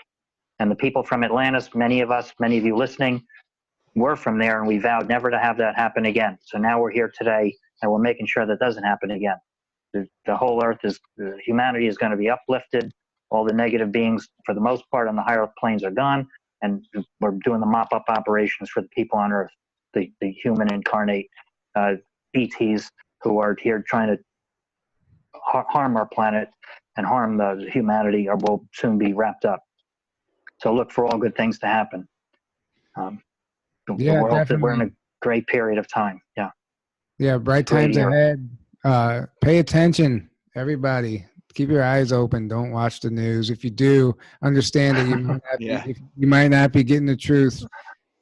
And the people from Atlantis, many of you listening, were from there, and we vowed never to have that happen again. So now we're here today, and we're making sure that doesn't happen again. The whole earth humanity is going to be uplifted. All the negative beings, for the most part, on the higher planes are gone, and we're doing the mop-up operations for the people on Earth. the human incarnate ETs who are here trying to harm our planet and harm the humanity, or will soon be wrapped up. So look for all good things to happen. Yeah, definitely. We're in a great period of time. Yeah. Yeah, bright times ahead. Pay attention, everybody. Keep your eyes open. Don't watch the news. If you do, understand that you might not you might not be getting the truth.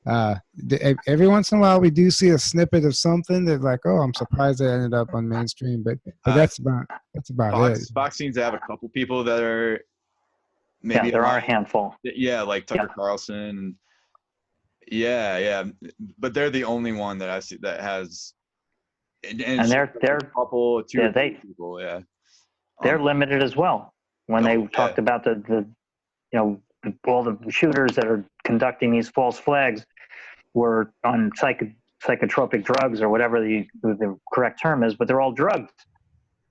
Every once in a while, we do see a snippet of something that, like, oh, I'm surprised that ended up on mainstream, but that's about it. Fox seems to have a couple people that are maybe there are a handful. Yeah, like Tucker Carlson. Yeah, but they're the only one that I see that has. And they're a couple, two people. Yeah, they're limited as well. When they talked about the all the shooters that are conducting these false flags were on psychotropic drugs, or whatever the correct term is, but they're all drugs.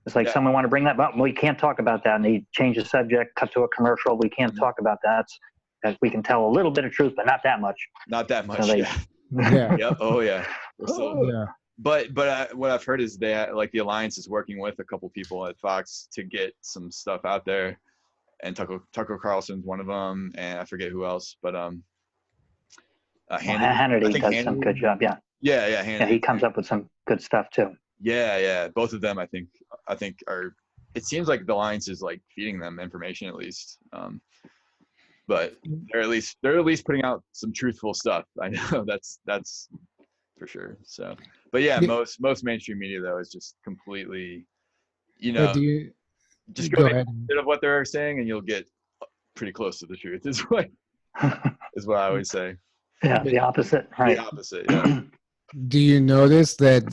It's like someone want to bring that up. We can't talk about that. And they change the subject, cut to a commercial. We can't talk about that. We can tell a little bit of truth, but not that much. Not that much. So Yep. Oh yeah. But what I've heard is they, like, the Alliance is working with a couple people at Fox to get some stuff out there, and Tucker Carlson's one of them, and I forget who else, but Hannity does some good job. Yeah. Hannity. Yeah, he comes up with some good stuff too. Yeah. Both of them, I think are. It seems like the Alliance is, like, feeding them information at least. But they're at least putting out some truthful stuff. I know that's for sure. So, but yeah, most mainstream media though is just completely, just go ahead of what they're saying, and you'll get pretty close to the truth. Is what I always say. Yeah, the opposite. Right. The opposite. Yeah. Do you notice that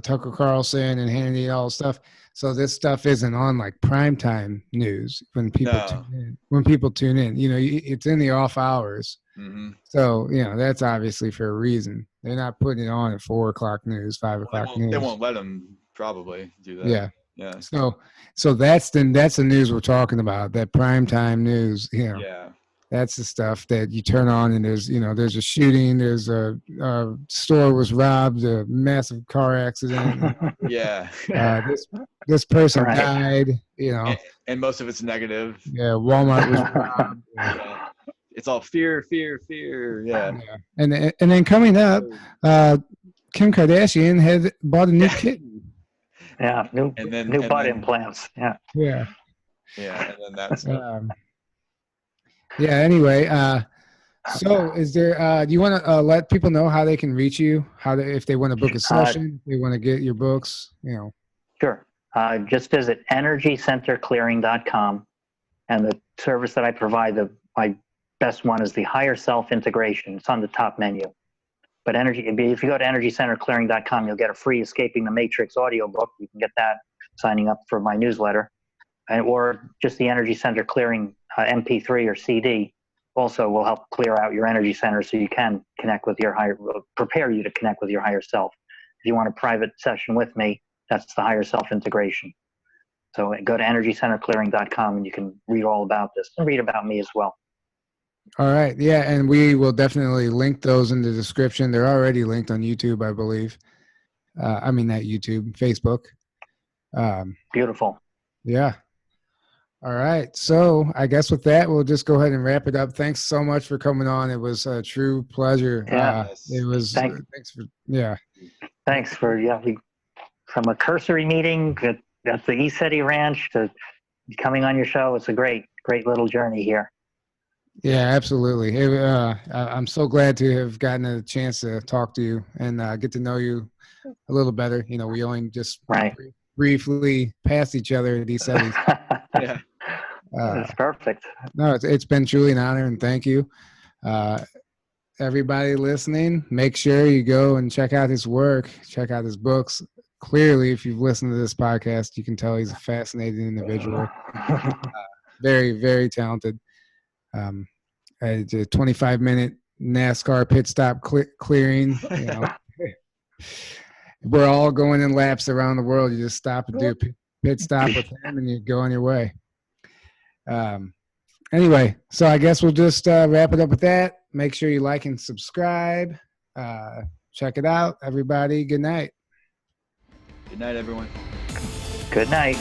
Tucker Carlson and Hannity and all this stuff? So this stuff isn't on, like, primetime news when people tune in. It's in the off hours. Mm-hmm. So that's obviously for a reason. They're not putting it on at 4:00 news, 5:00 news. They won't let them probably do that. Yeah. So that's the news we're talking about. That primetime news. Yeah. That's the stuff that you turn on, and there's a shooting, there's a store was robbed, a massive car accident. Yeah. This person died, And most of it's negative. Yeah, Walmart was robbed. It's all fear. Yeah. And then coming up, Kim Kardashian had bought a new kitten. Yeah, new butt implants. Yeah. Yeah. Yeah, and then that's. Yeah. Anyway, so is there? Do you want to let people know how they can reach you? If they want to book a session, if they want to get your books, Sure. Just visit energycenterclearing.com, and the service that I provide, my best one is the higher self integration. It's on the top menu. But if you go to energycenterclearing.com, you'll get a free Escaping the Matrix audiobook. You can get that signing up for my newsletter, or just the Energy Center Clearing MP3 or CD also will help clear out your energy center so you can prepare you to connect with your higher self. If you want a private session with me, that's the higher self integration. So go to energycenterclearing.com and you can read all about this and read about me as well. All right. Yeah. And we will definitely link those in the description. They're already linked on YouTube, I believe. Not YouTube, Facebook. Beautiful. Yeah. All right. So I guess with that, we'll just go ahead and wrap it up. Thanks so much for coming on. It was a true pleasure. Yeah. It was. Thanks for from a cursory meeting at the ECETI Ranch to coming on your show. It's a great little journey here. Yeah, absolutely. I'm so glad to have gotten a chance to talk to you and get to know you a little better. We only just briefly passed each other at ECETI. Yeah. That's perfect. No, it's been truly an honor, and thank you. Everybody listening, make sure you go and check out his work, check out his books. Clearly, if you've listened to this podcast, you can tell he's a fascinating individual. Very, very talented. A 25-minute NASCAR pit stop clearing. We're all going in laps around the world. You just stop and do a pit stop with him, and you go on your way. Anyway, so I guess we'll just wrap it up with that. Make sure you like and subscribe. check it out, everybody. Good night. Good night, everyone. Good night.